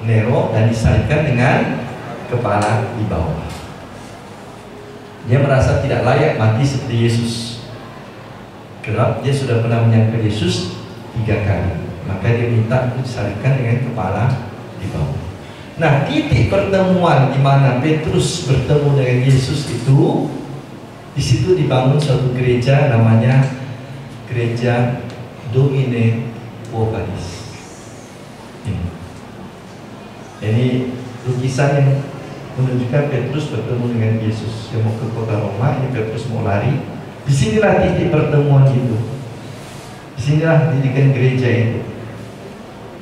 Nero dan disalibkan dengan kepala di bawah. Dia merasa tidak layak mati seperti Yesus. Kerap dia sudah pernah menyangkal Yesus 3 kali. Maka dia minta untuk disalibkan dengan kepala di bawah. Nah, titik pertemuan di mana Petrus bertemu dengan Yesus itu, di situ dibangun suatu gereja namanya Gereja Domine quo vadis. Ini lukisan yang menunjukkan Petrus bertemu dengan Yesus. Dia mau ke kota Roma, ini Petrus mau lari. Disinilah titik pertemuan itu. Disinilah didikan gereja itu.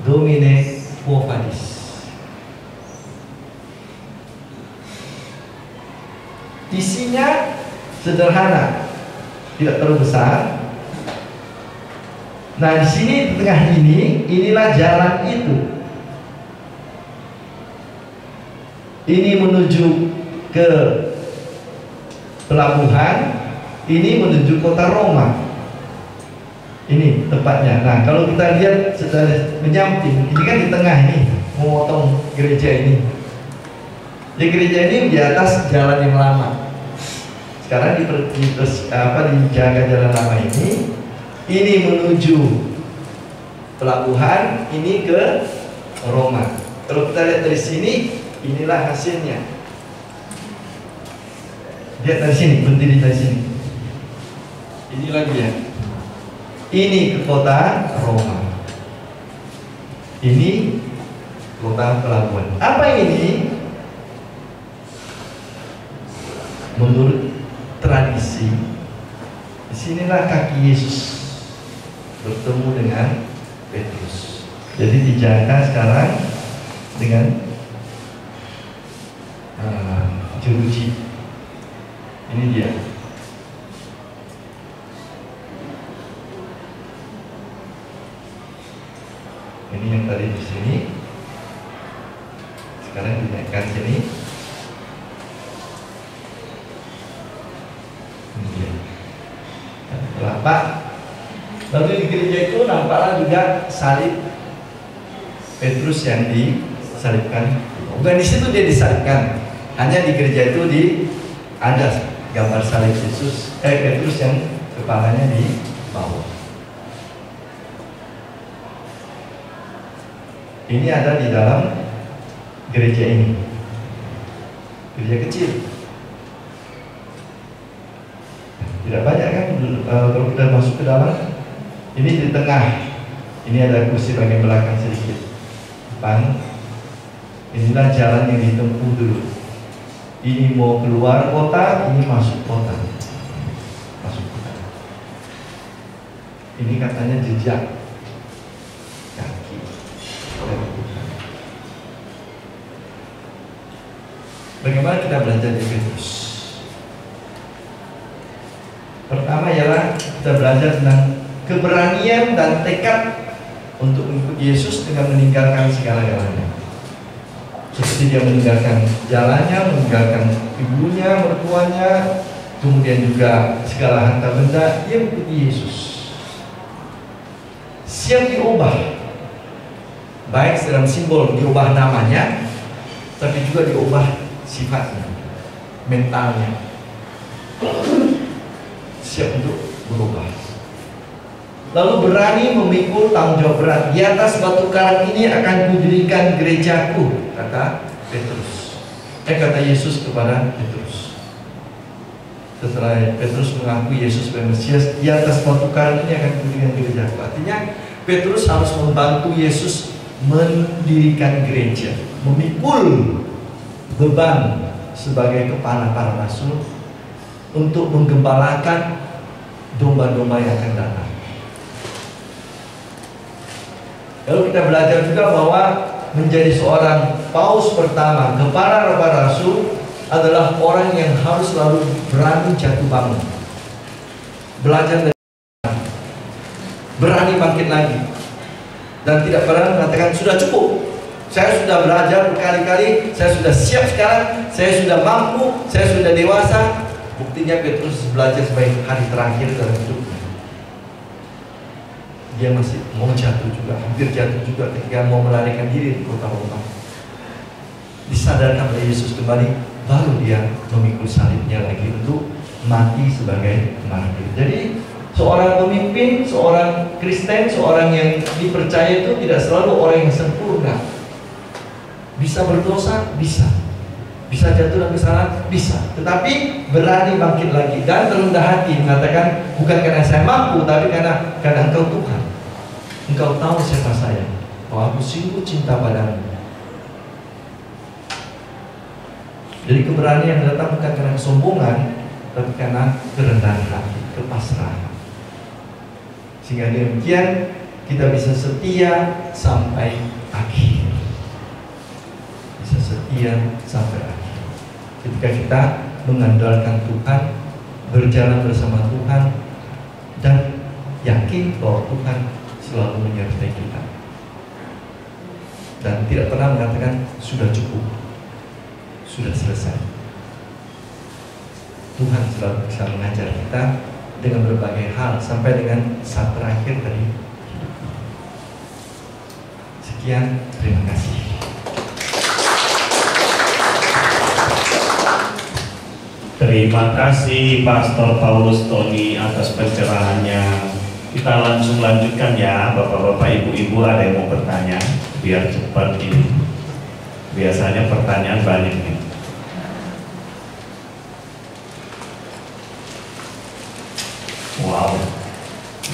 Domine quo vadis. Isinya sederhana, tidak terlalu besar. Nah, di sini di tengah inilah jalan itu. Ini menuju ke pelabuhan, ini menuju kota Roma. Ini tempatnya. Nah, kalau kita lihat secara menyamping, ini kan di tengah ini, memotong gereja ini. Di gereja ini di atas jalan yang lama. Sekarang dijaga jalan lama ini. Ini menuju pelabuhan, ini ke Roma. Kalau kita lihat dari sini, inilah hasilnya. Lihat dari sini, berdiri dari sini. Ini lagi ya. Ini ke kota Roma. Ini kota pelabuhan. Apa ini? Menurut tradisi, disinilah kaki Yesus bertemu dengan Petrus. Jadi dijaga sekarang dengan jeruji. Ini dia. Ini yang tadi di sini. Sekarang dinaikkan sini. Ini dia. Telapak Lalu di gereja itu nampaklah juga salib Petrus yang disalibkan. Bukan di situ dia disalibkan, hanya di gereja itu ada gambar salib Petrus yang kepalanya di bawah. Ini ada di dalam gereja ini, gereja kecil. Tidak banyak kan kalau kita masuk ke dalam. Ini di tengah, ini ada kursi bagian belakang sedikit. Depan, inilah jalan yang ditempuh dulu. Ini mau keluar kota, ini masuk kota. Masuk kota. Ini katanya jejak kaki. Bagaimana kita belajar di Petrus? Pertama ialah kita belajar tentang keberanian dan tekad untuk mengikuti Yesus dengan meninggalkan segala-galanya. Seperti dia meninggalkan jalannya, meninggalkan ibunya, mertuanya, kemudian juga segala harta benda, dia mengikuti Yesus. Siap diubah, baik dalam simbol diubah namanya, tapi juga diubah sifatnya, mentalnya. Siap untuk berubah. Lalu berani memikul tanggung jawab berat. Di atas batu karang ini akan kudirikan gerejaku, kata Petrus. Kata Yesus kepada Petrus. Setelah Petrus mengaku Yesus sebagai Mesias, di atas batu karang ini akan kudirikan gerejaku. Artinya Petrus harus membantu Yesus mendirikan gereja, memikul beban sebagai kepala para rasul untuk menggembalakan domba-domba yang akan datang. Lalu kita belajar juga bahwa menjadi seorang paus pertama, kepala para rasul, adalah orang yang harus selalu berani jatuh bangun, belajar dari berani bangkit lagi, dan tidak pernah mengatakan sudah cukup, saya sudah belajar berkali-kali, saya sudah siap sekarang, saya sudah mampu, saya sudah dewasa. Buktinya Petrus belajar sebagai hari terakhir dalam hidupnya. Dia masih mau jatuh juga, hampir jatuh juga ketika mau melarikan diri di kota Roma. Disadarkan oleh Yesus kembali, baru dia memikul salibnya lagi untuk mati sebagai martir. Jadi seorang pemimpin, seorang Kristen, seorang yang dipercaya itu tidak selalu orang yang sempurna. Bisa berdosa, bisa jatuh dalam kesalahan, bisa. Tetapi berani bangkit lagi dan terendah hati mengatakan, bukan karena saya mampu, tapi karena Engkau Tuhan. Engkau tahu siapa saya, bahwa aku sungguh cinta padamu. Jadi keberanian datang bukan karena kesombongan, tapi karena kerendahan hati, kepasrahan. Sehingga demikian kita bisa setia sampai akhir. Bisa setia sampai akhir. Ketika kita mengandalkan Tuhan, berjalan bersama Tuhan, dan yakin bahwa Tuhan selalu menyertai kita, dan tidak pernah mengatakan sudah cukup, sudah selesai. Tuhan selalu bisa mengajar kita dengan berbagai hal sampai dengan saat terakhir dari hidup. Sekian, terima kasih. Terima kasih Pastor Paulus Tony atas pencerahannya. Kita langsung lanjutkan ya, Bapak-bapak, Ibu-ibu, ada yang mau bertanya? Biar cepat ini. Biasanya pertanyaan banyak nih. Wow,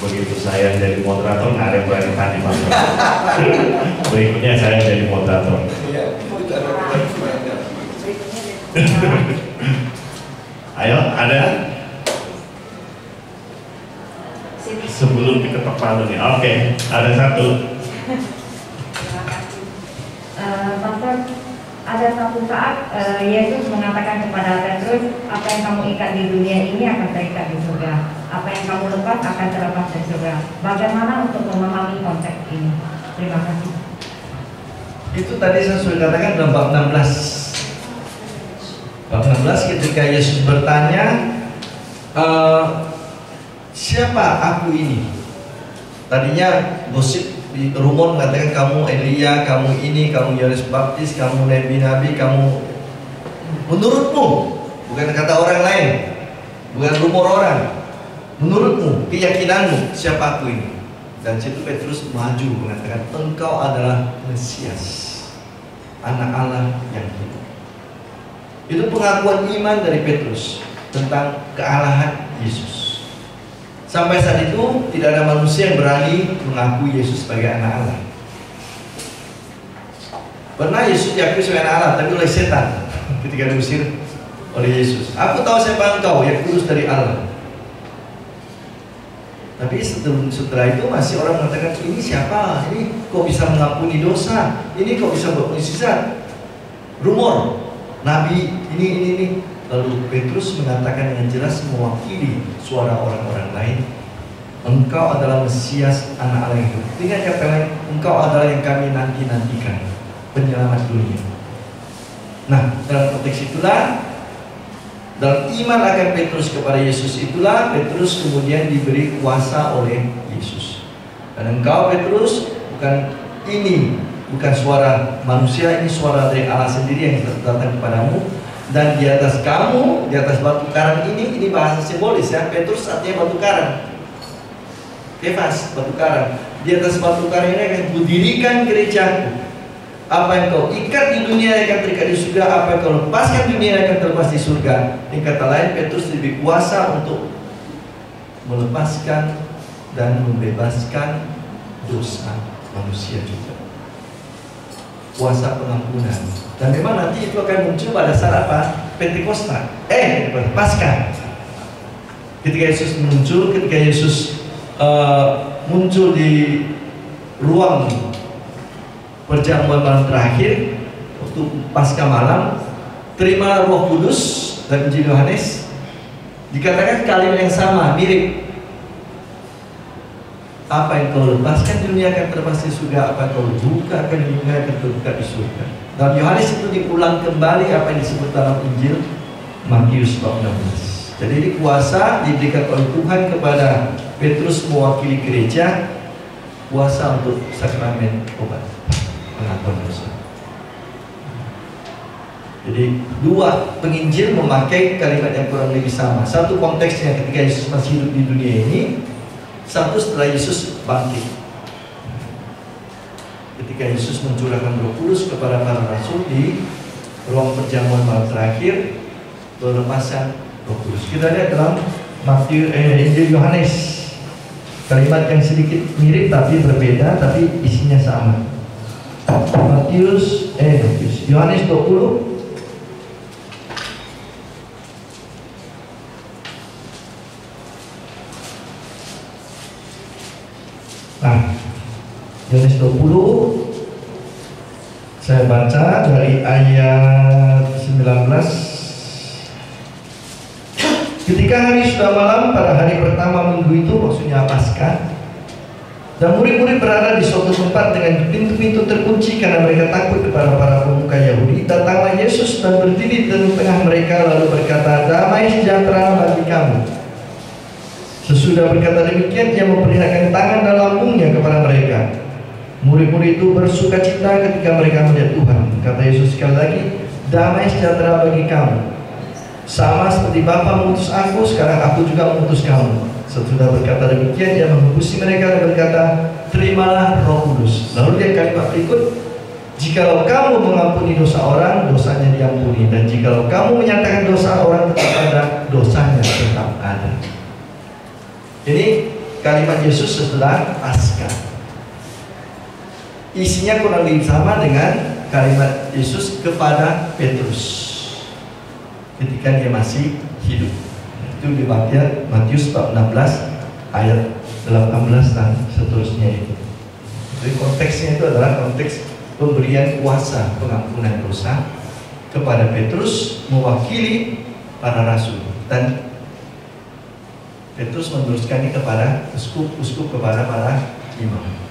begitu saya jadi moderator nggak ada yang berani tanya Pastor. Berikutnya saya jadi moderator. Ayo, ada? Sebelum diketok palu nih. Oke, ada satu. Pastor, ada satu saat Yesus mengatakan kepada Petrus, apa yang kamu ikat di dunia ini akan terikat di surga, apa yang kamu lepas akan terlepas di surga. Bagaimana untuk memahami konteks ini? Terima kasih. Itu tadi saya sudah katakan dalam bab 16. Bab 16 ketika Yesus bertanya, siapa aku ini? Tadinya gosip, rumor mengatakan kamu Elia, kamu ini, kamu Yohanes Baptis, kamu Nabi, kamu. Menurutmu, bukan kata orang lain, bukan rumor orang. Menurutmu, keyakinanmu, siapa aku ini? Dan situ Petrus maju mengatakan, engkau adalah Mesias, anak Allah yang hidup. Itu pengakuan iman dari Petrus tentang kealahan Yesus. Sampai saat itu tidak ada manusia yang berani mengakui Yesus sebagai anak Allah. Pernah Yesus diakui sebagai anak Allah, tapi oleh setan ketika diusir oleh Yesus. Aku tahu siapa engkau, yang kudus dari Allah. Tapi setelah itu masih orang mengatakan, ini siapa? Ini kok bisa mengampuni dosa? Ini kok bisa buat mukjizat? Rumor, nabi ini. Lalu Petrus mengatakan dengan jelas, mewakili suara orang-orang lain, engkau adalah Mesias, anak Allah yang hidup. Dengan kata lain, engkau adalah yang kami nantikan, penyelamat dunia. Nah, dalam konteks itulah, dalam iman akan Petrus kepada Yesus itulah, Petrus kemudian diberi kuasa oleh Yesus. Dan engkau Petrus, bukan suara manusia, ini suara dari Allah sendiri yang datang kepadamu. Dan di atas kamu, di atas batu karang ini bahasa simbolis ya. Petrus artinya batu karang. Kefas, batu karang. Di atas batu karang ini akan kudirikan gerejaku. Apa yang kau ikat di dunia akan terikat di surga, apa yang kau lepaskan di dunia akan terlepas di surga. Dengan kata lain, Petrus lebih kuasa untuk melepaskan dan membebaskan dosa manusia juga. Kuasa pengampunan. Dan memang nanti itu akan muncul pada saat apa? Pentakosta. Paskah. Ketika Yesus muncul di ruang perjamuan malam terakhir, waktu Paskah malam, terima Roh Kudus dan Injil Yohanes, dikatakan kalimat yang sama, mirip. Apa yang kau lepaskan di dunia akan terlepas di surga, apa yang kau bukakan di dunia akan terbuka di surga. Dalam Yohanes itu diulang kembali apa yang disebut dalam Injil Matius bab 16. Jadi ini kuasa diberikan oleh Tuhan kepada Petrus mewakili gereja, kuasa untuk sakramen obat pengakuan dosa. Jadi dua penginjil memakai kalimat yang kurang lebih sama. Satu konteksnya ketika Yesus masih hidup di dunia ini, satu setelah Yesus bangkit. Ketika Yesus mencurahkan Roh Kudus kepada para rasul di ruang perjamuan malam terakhir, pelepasan Roh Kudus. Kita lihat dalam Injil Yohanes, kalimat yang sedikit mirip tapi berbeda, tapi isinya sama. Yohanes 20. Nah, Yohanes 20 saya baca dari ayat 19. Ketika hari sudah malam pada hari pertama minggu itu, maksudnya Paskah, dan murid-murid berada di suatu tempat dengan pintu-pintu terkunci karena mereka takut kepada para pemuka Yahudi, datanglah Yesus dan berdiri di tengah mereka lalu berkata, damai sejahtera bagi kamu. Sesudah berkata demikian, ia memperlihatkan tangan dan lambungnya kepada mereka. Murid-murid itu bersuka cita ketika mereka melihat Tuhan. Kata Yesus sekali lagi, damai sejahtera bagi kamu. Sama seperti Bapa mengutus aku, sekarang aku juga mengutus kamu. Sesudah berkata demikian, ia menghubusi mereka dan berkata, terimalah Roh Kudus. Lalu dia kalimat berikut, jikalau kamu mengampuni dosa orang, dosanya diampuni. Dan jikalau kamu menyatakan dosa orang tetap ada, dosanya tetap ada. Ini kalimat Yesus setelah Paskah. Isinya kurang lebih sama dengan kalimat Yesus kepada Petrus ketika dia masih hidup. Itu di Matius bab 16 ayat 18 dan seterusnya itu. Jadi konteksnya itu adalah konteks pemberian kuasa pengampunan dosa kepada Petrus mewakili para rasul, dan Petrus meneruskannya kepada uskup kepada para imam.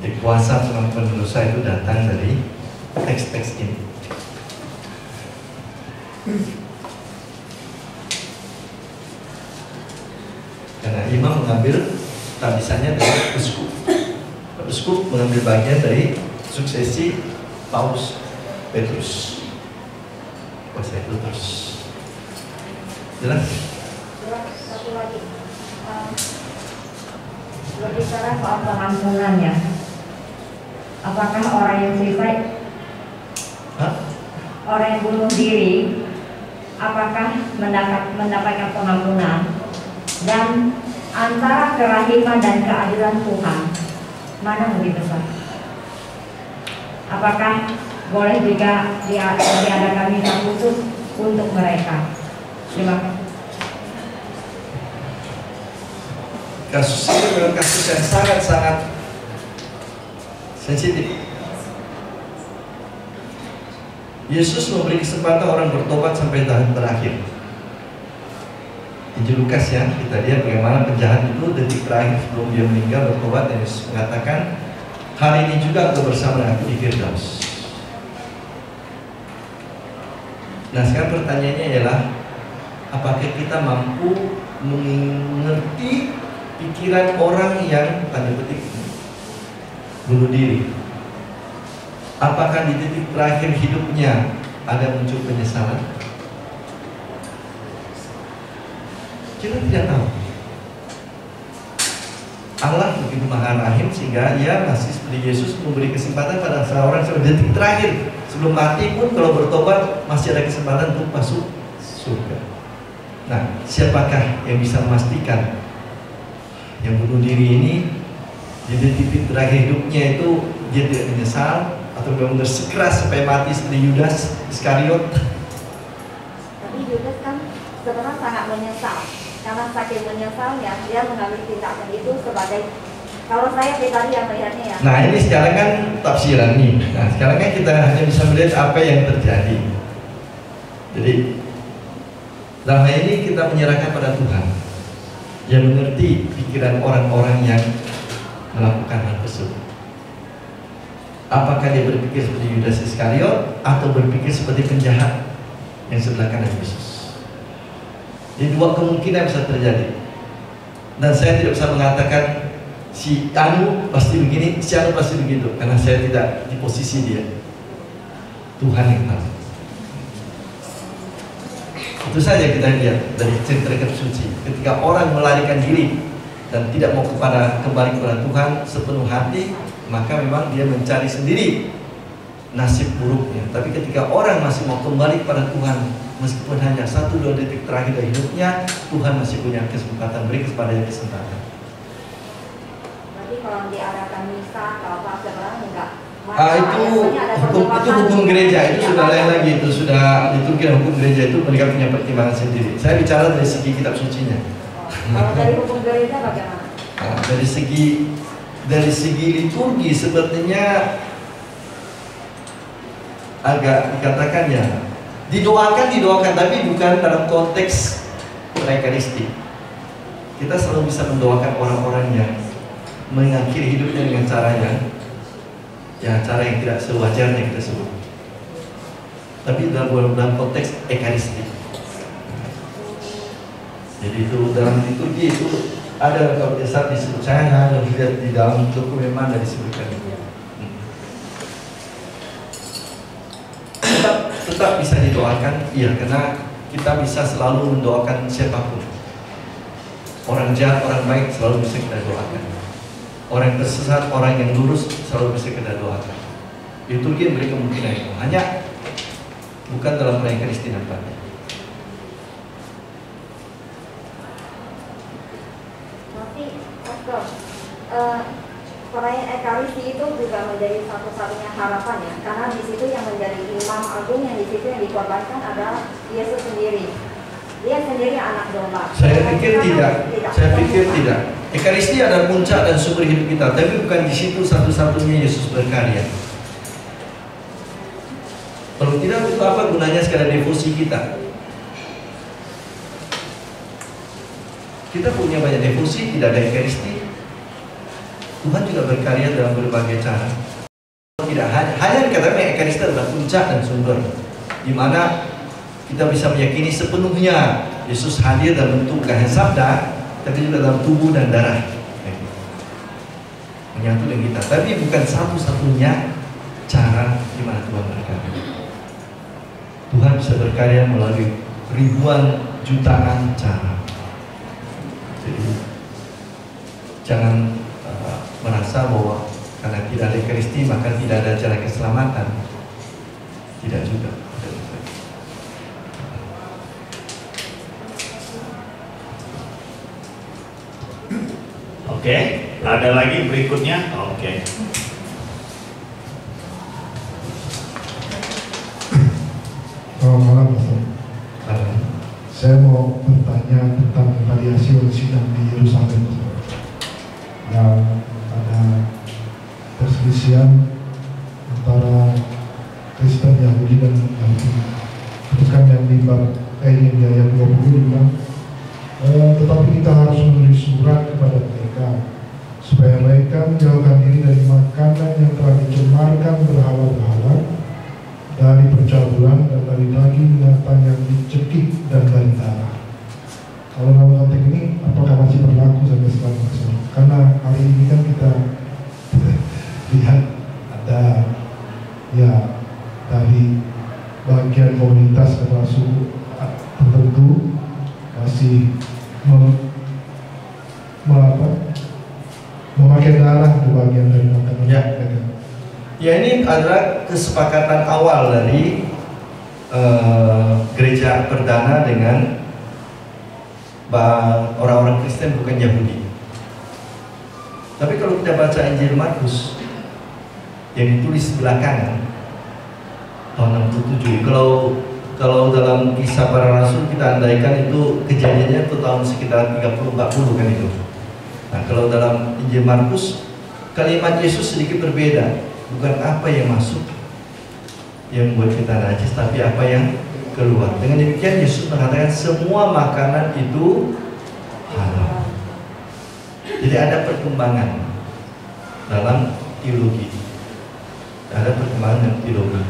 Jadi kuasa pengampunan dosa itu datang dari teks-teks ini. Karena imam Roma mengambil tabisannya dari uskup. Uskup mengambil bagian dari suksesi Paus Petrus. Kuasa itu terus jelas. Satu lagi, berbicara soal pengampunan ya. Apakah orang yang suicide, orang yang bunuh diri, apakah mendapatkan pengampunan? Dan antara kerahiman dan keadilan Tuhan, mana lebih besar? Apakah boleh juga diadakan misa khusus untuk mereka? Terima kasih. Kasus ini memang kasus yang sangat-sangat sensitif. Yesus memberi kesempatan orang bertobat sampai tahap terakhir. Injil Lukas ya, kita lihat bagaimana penjahat itu detik terakhir sebelum dia meninggal bertobat, dan Yesus mengatakan, hari ini juga engkau bersama dengan aku di Firdaus. Nah sekarang pertanyaannya ialah, apakah kita mampu mengerti pikiran orang yang tanda petik bunuh diri? Apakah di titik terakhir hidupnya ada muncul penyesalan? Kita tidak tahu. Allah begitu maha rahim sehingga ia masih seperti Yesus memberi kesempatan pada seorang sampai detik terakhir sebelum mati pun kalau bertobat masih ada kesempatan untuk masuk surga. Nah, siapakah yang bisa memastikan yang bunuh diri ini di detik terakhir hidupnya itu dia tidak menyesal atau benar-benar sekeras sampai mati seperti Yudas Iskariot? Tapi Yudas kan sebenarnya sangat menyesal. Karena saking menyesalnya, dia mengambil tindakan itu sebagai, kalau saya pribadi yang melihatnya ya. Nah ini sekarang kan tafsiran nih. Nah sekarang kan kita hanya bisa melihat apa yang terjadi. Jadi dalam hal ini kita menyerahkan pada Tuhan yang mengerti pikiran orang-orang yang melakukan hal tersebut. Apakah dia berpikir seperti Yudas Iskariot atau berpikir seperti penjahat yang sebelah kanan Yesus? Jadi dua kemungkinan bisa terjadi. Dan saya tidak bisa mengatakan si Anu pasti begini, si Anu pasti begitu, karena saya tidak di posisi dia. Tuhan yang tahu. Itu saja kita lihat dari cerita kitab suci. Ketika orang melarikan diri dan tidak mau kembali kepada Tuhan sepenuh hati, maka memang dia mencari sendiri nasib buruknya. Tapi ketika orang masih mau kembali kepada Tuhan, meskipun hanya 1-2 detik terakhir dari hidupnya, Tuhan masih punya kesempatan, beri kepadanya kesempatan. Berarti kalau diadakan misa atau apa sebenarnya enggak. Itu hukum gereja, itu sudah lain lagi, itu sudah liturgi hukum gereja, itu mereka punya pertimbangan sendiri. Saya bicara dari segi kitab sucinya. Kalau dari hukum gereja bagaimana? Nah, dari segi liturgi sepertinya agak dikatakan ya, didoakan tapi bukan dalam konteks Ekaristi. Kita selalu bisa mendoakan orang-orang yang mengakhiri hidupnya dengan caranya, ya cara yang tidak sewajarnya kita sebut. Tapi dalam konteks Ekaristi. Jadi itu dalam liturgi itu ada kalau saat disebut, saya hanya lihat di dalam dokumen mana disebutkan itu. Tetap bisa didoakan, iya, karena kita bisa selalu mendoakan siapapun. Orang jahat, orang baik selalu bisa kita doakan. Orang yang tersesat, orang yang lurus selalu bisa kita doakan. Liturgi memberi kemungkinan itu, hanya bukan dalam perayaan Kristi nampaknya. Tapi, Pastor, perayaan Ekaristi itu juga menjadi satu-satunya harapan ya, karena di situ yang menjadi imam agung yang di situ yang dikorbankan adalah Yesus sendiri. Dia sendiri anak domba. Saya pikir tidak. Ekaristi adalah puncak dan sumber hidup kita, tapi bukan di situ satu-satunya Yesus berkarya. Kalau tidak, itu apa gunanya sekadar devosi kita? Kita punya banyak devosi, tidak ada Ekaristi. Tuhan juga berkarya dalam berbagai cara. Tidak hanya dikatakan Ekaristi adalah puncak dan sumber, di mana kita bisa meyakini sepenuhnya Yesus hadir dalam bentuk bukan sabda, tapi juga dalam tubuh dan darah. Menyatu dengan kita, tapi bukan satu-satunya cara di mana Tuhan berkarya. Tuhan bisa berkarya melalui ribuan jutaan cara. Jadi jangan merasa bahwa karena tidak ada Kristi maka tidak ada jalan keselamatan. Tidak juga. Oke, ada lagi berikutnya? Oke. Selamat malam, Pastor. Saya mau bertanya tentang tadi hasil sidang di Yerusalem yang ada perselisihan antara Kristen Yahudi dan Yahudi. Teruskan yang di bab yang di ayat 20 bilang, tetapi kita harus menulis surat kepada mereka supaya mereka menjauhkan diri dari makanan yang telah dicemarkan berhala-berhala, dari percabulan dan dari daging binatang yang dicekik dan dari darah. Kalau dalam konteks ini apakah masih berlaku sampai sekarang? Karena hari ini kan kita lihat ada ya dari bagian komunitas atau suku tertentu masih memakai darah di bagian dari makanan. Ya, ini adalah kesepakatan awal dari gereja perdana dengan orang-orang Kristen bukan Yahudi. Tapi kalau kita baca Injil Markus yang ditulis belakangan tahun 67, kalau dalam Kisah Para Rasul kita andaikan itu kejadiannya itu tahun sekitar 30-40 kan itu. Nah, kalau dalam Injil Markus kalimat Yesus sedikit berbeda. Bukan apa yang masuk yang membuat kita najis, tapi apa yang keluar. Dengan demikian Yesus mengatakan semua makanan itu halal. Jadi ada perkembangan dalam teologi. Ada perkembangan teologi.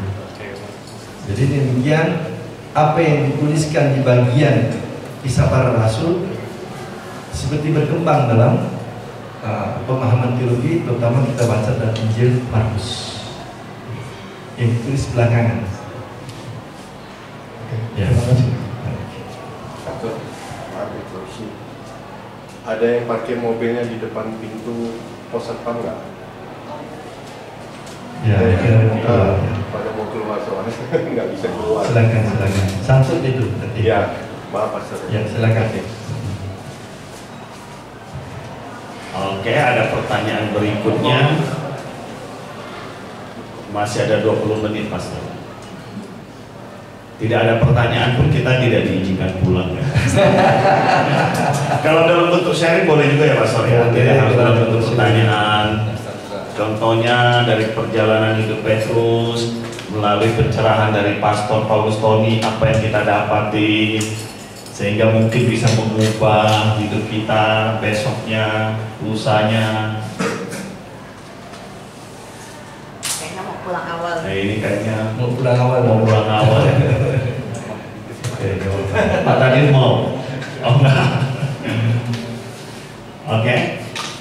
Jadi demikian apa yang dituliskan di bagian Kisah Para Rasul seperti berkembang dalam pemahaman teologi, terutama kita baca dalam Injil Markus yang ditulis belakangan. Ya, terima kasih. Pastor, maaf interupsi. Ada yang parkir mobilnya di depan pintu pos satpam nggak? Ya, pada mau keluar soalnya nggak bisa keluar. Silakan. Santun itu. Iya, maaf Pastor. Ya, silakan. Oke, ada pertanyaan berikutnya. Masih ada 20 menit, Pastor. Tidak ada pertanyaan pun kita tidak diizinkan pulang ya. Kalau dalam bentuk sharing boleh juga ya, Pastor ya. Tidak harus dalam bentuk pertanyaan. Contohnya dari perjalanan hidup Petrus, melalui pencerahan dari Pastor Paulus Tony, apa yang kita dapati, sehingga mungkin bisa mengubah hidup kita besoknya, lusanya. Kayaknya mau pulang awal. Nah ini kayaknya Mau pulang awal. ya. Pak tadi mau? Oh enggak. Oke,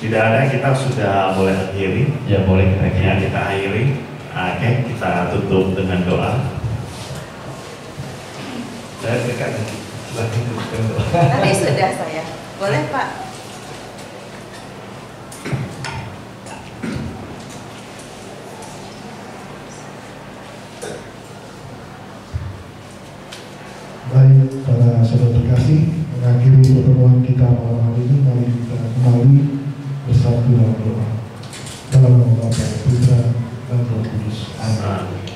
tidak ada, kita sudah boleh akhiri. Ya boleh Kita akhiri. Oke, kita tutup dengan doa. Saya dekat. Tadi sudah saya. Boleh Pak? Baik, para saudara terkasih, mengakhiri pertemuan kita malam hari ini, mari kita kembali bersatu dalam doa. Dalam nama Bapa, Putra, dan Roh Kudus. Amin.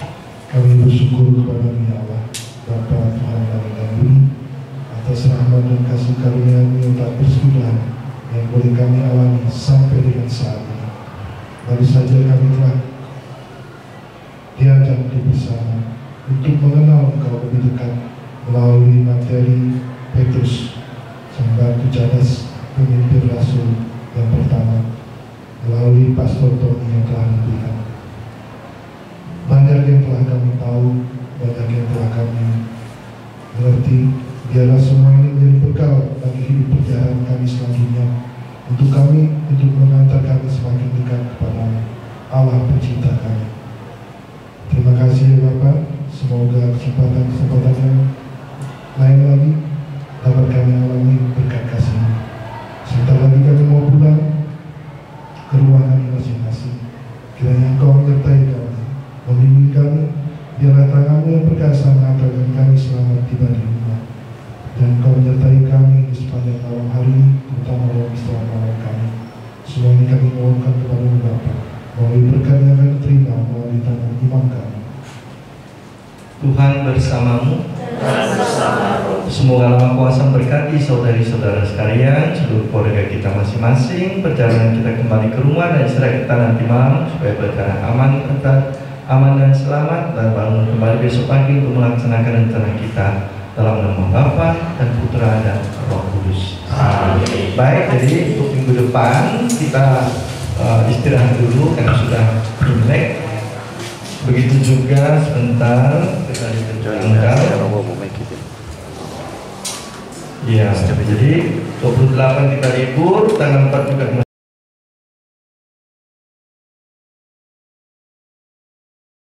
Kami bersyukur kepada-Mu ya Allah, Bapa Tuhan kami dan Bumi, atas rahmat dan kasih karunia-Mu yang tak bersudah yang boleh kami alami sampai dengan saat ini. Baru saja kami telah diajak bersama untuk mengenal Engkau lebih dekat melalui materi Petrus, sang batu cadas pemimpin Rasul yang pertama, melalui Pastor Tony yang telah memberikan. Banyak yang telah kami tahu, banyak yang telah kami mengerti. Biarlah semua ini menjadi bekal bagi hidup perjalanan kami selanjutnya, untuk mengantar kami semakin dekat kepada Allah pencipta kami. Terima kasih ya Bapak, semoga kesempatan yang lain lagi dapat kami alami berkat kasih-Mu. Sebentar lagi kami mau pulang ke rumah kami masing-masing. Kiranya Engkau menyertai kami, membimbing kami, biarlah tangan-Mu yang perkasa mengantarkan kami selamat tiba di rumah. Dan Engkau menyertai kami di sepanjang malam hari ini, terutama dalam istirahat malam kami. Semua ini kami mohonkan kepada-Mu Bapa, melalui berkat yang akan diterima melalui tangan imam kami. Tuhan bersamamu. Semoga Allah Kuasa memberkati saudari-saudara sekalian, seluruh keluarga kita masing-masing, perjalanan kita kembali ke rumah dan istirahat kita nanti malam supaya berjalan aman dan selamat, dan bangun kembali besok pagi untuk melaksanakan rencana kita dalam nama Bapa dan Putra dan Roh Kudus. Amin. Baik, jadi untuk minggu depan kita istirahat dulu karena sudah Imlek. Begitu juga sebentar kita diperjuangkan. Ya, jadi 28 kita libur, tanggal 4 juga